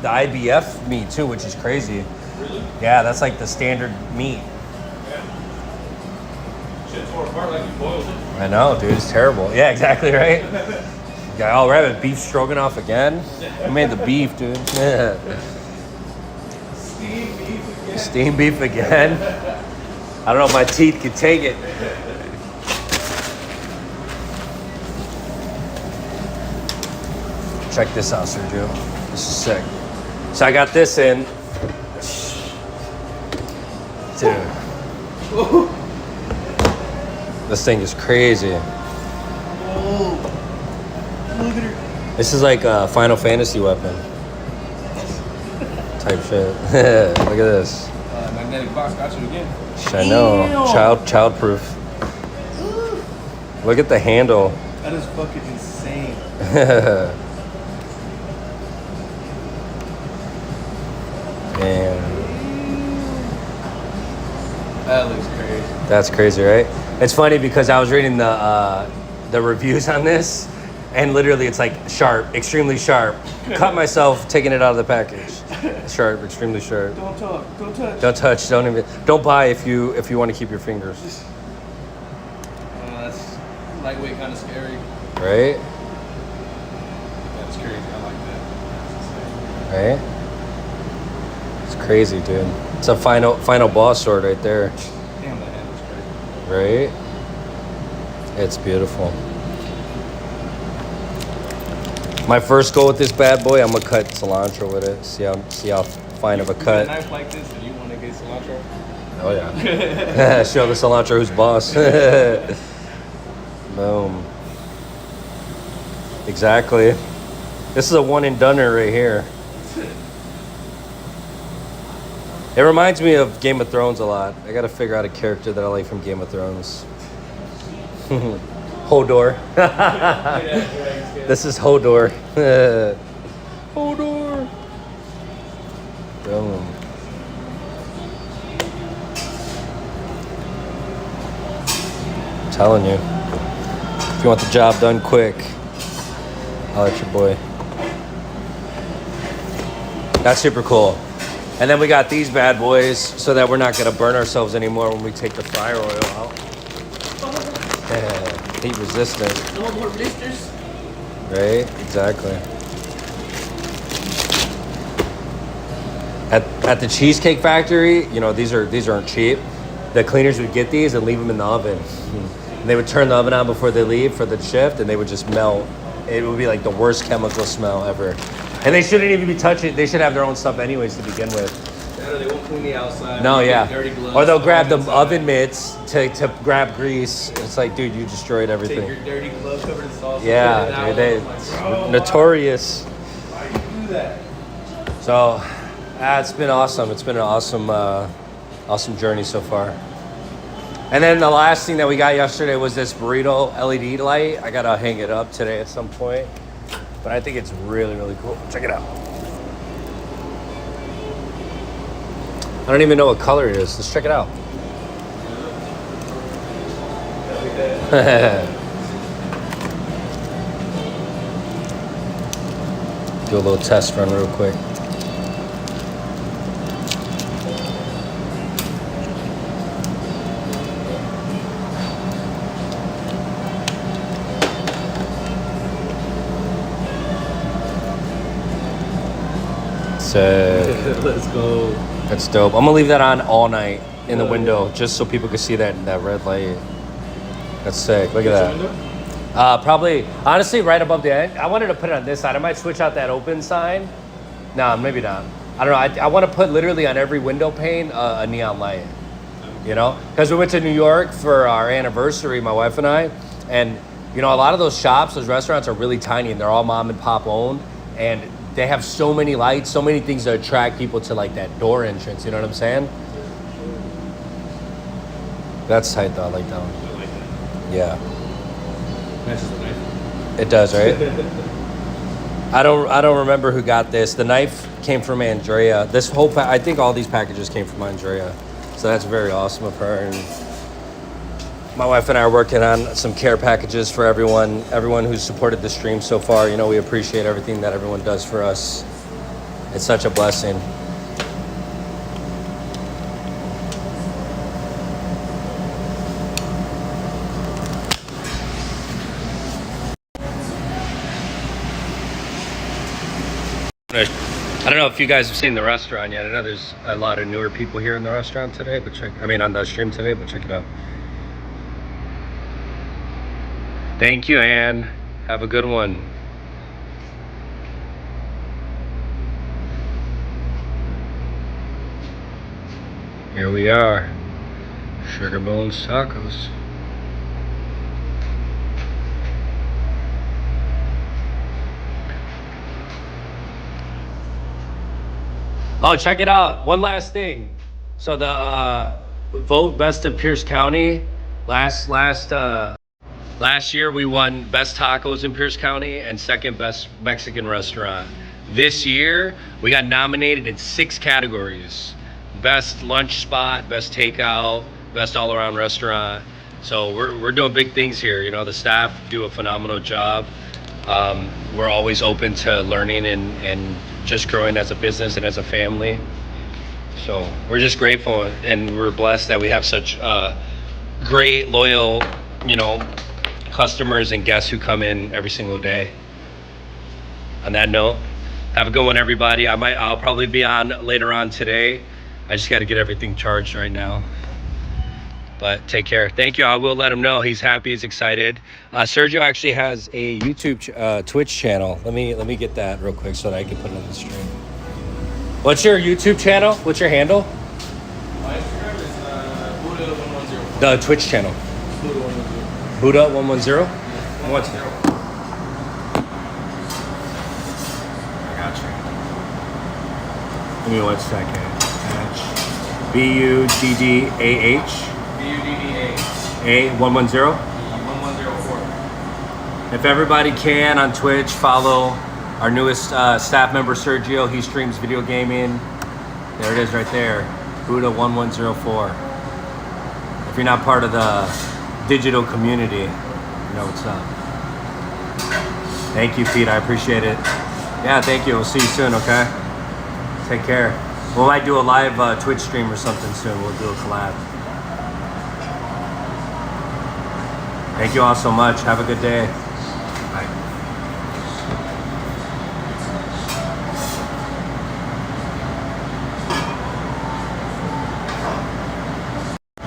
IBF meat too, which is crazy. Really? Yeah, that's like the standard meat. Yeah. Shit tore apart like you boiled it. I know, dude, it's terrible. Yeah, exactly right. Yeah, all right, beef stroganoff again. We made the beef, dude. Yeah. Steamed beef again. Steamed beef again. I don't know if my teeth could take it. Check this out, Sergio. This is sick. So I got this in. Dude. This thing is crazy. Oh, look at her. This is like a Final Fantasy weapon. Type shit. Look at this. Magnetic box got you again. I know. Child proof. Look at the handle. That is fucking insane. Damn. That looks crazy. That's crazy, right? It's funny because I was reading the reviews on this, and literally it's like sharp, extremely sharp. Cut myself taking it out of the package. Sharp, extremely sharp. Don't talk. Don't touch. Don't touch. Don't buy if you want to keep your fingers. That's lightweight, kind of scary. Right? That's crazy. I like that. Right? It's crazy, dude. It's a final boss sword right there. Damn, that handle's crazy. Right? It's beautiful. My first go with this bad boy, I'm gonna cut cilantro with it. See how fine of a cut. A knife like this, and you want to get cilantro? Oh yeah. Show the cilantro who's boss. Boom. Exactly. This is a one and doneer right here. It reminds me of Game of Thrones a lot. I gotta figure out a character that I like from Game of Thrones. Hodor. This is Hodor. Hodor. Boom. I'm telling you. If you want the job done quick, I'll let your boy. That's super cool. And then we got these bad boys so that we're not gonna burn ourselves anymore when we take the fryer oil out. Yeah, heat resistant. No more blisters. Right? Exactly. At the Cheesecake Factory, you know, these aren't cheap. The cleaners would get these and leave them in the oven. And they would turn the oven on before they leave for the shift, and they would just melt. It would be like the worst chemical smell ever. And they shouldn't even be touching. They should have their own stuff anyways to begin with. Yeah, they won't clean the outside. No, yeah. Dirty gloves, or they'll grab the inside. oven mitts to grab grease. It's like, dude, you destroyed everything. Take your dirty glove covered in sauce. Yeah, dude, Bro, notorious. why you do that? So, it's been awesome. It's been an awesome journey so far. And then the last thing that we got yesterday was this burrito LED light. I gotta hang it up today at some point. But I think it's really, really cool. Check it out. I don't even know what color it is. Let's check it out. Do a little test run real quick. Sick. Let's go. That's dope. I'm gonna leave that on all night in the window just so people can see that red light. That's sick. Look at that. Probably, honestly, right above the end. I wanted to put it on this side. I might switch out that open sign. No, maybe not. I don't know. I want to put literally on every window pane a neon light. You know, because we went to New York for our anniversary, my wife and I, and you know, a lot of those shops, those restaurants are really tiny and they're all mom and pop owned, and they have so many lights, so many things that attract people to like that door entrance. You know what I'm saying? That's tight though. I like that one. I like that. Yeah. Matches the knife. It does, right? I don't remember who got this. The knife came from Andrea. This whole I think all these packages came from Andrea. So that's very awesome of her. And my wife and I are working on some care packages for everyone who's supported the stream so far. You know, we appreciate everything that everyone does for us. It's such a blessing. I don't know if you guys have seen the restaurant yet. I know there's a lot of newer people here in the restaurant today, but on the stream today, but check it out. Thank you, Anne. Have a good one. Here we are. Sugar Bones Tacos. Oh, check it out. One last thing. So the vote best of Pierce County. Last year we won best tacos in Pierce County and second best Mexican restaurant. This year we got nominated in 6 categories: best lunch spot, best takeout, best all-around restaurant. So we're doing big things here. You know, the staff do a phenomenal job. We're always open to learning and just growing as a business and as a family. So we're just grateful and we're blessed that we have such great, loyal, you know, customers and guests who come in every single day. On that note, have a good one, everybody. I'll probably be on later on today. I just got to get everything charged right now. But take care. Thank you. I will let him know. He's happy. He's excited. Sergio actually has a YouTube, Twitch channel. Let me get that real quick so that I can put it on the stream. What's your YouTube channel? What's your handle? My Instagram is Buddha110. The Twitch channel. Buddha110. Buddha 110. 110. I got you. Give me 1 second. BUDDAH. A 110. 1104. If everybody can on Twitch, follow our newest staff member Sergio. He streams video gaming. There it is right there, Buddha 1104. If you're not part of the digital community, you know what's up. Thank you, Pete. I appreciate it. Yeah, thank you. We'll see you soon. Okay. Take care. We might do a live Twitch stream or something soon. We'll do a collab. Thank you all so much. Have a good day.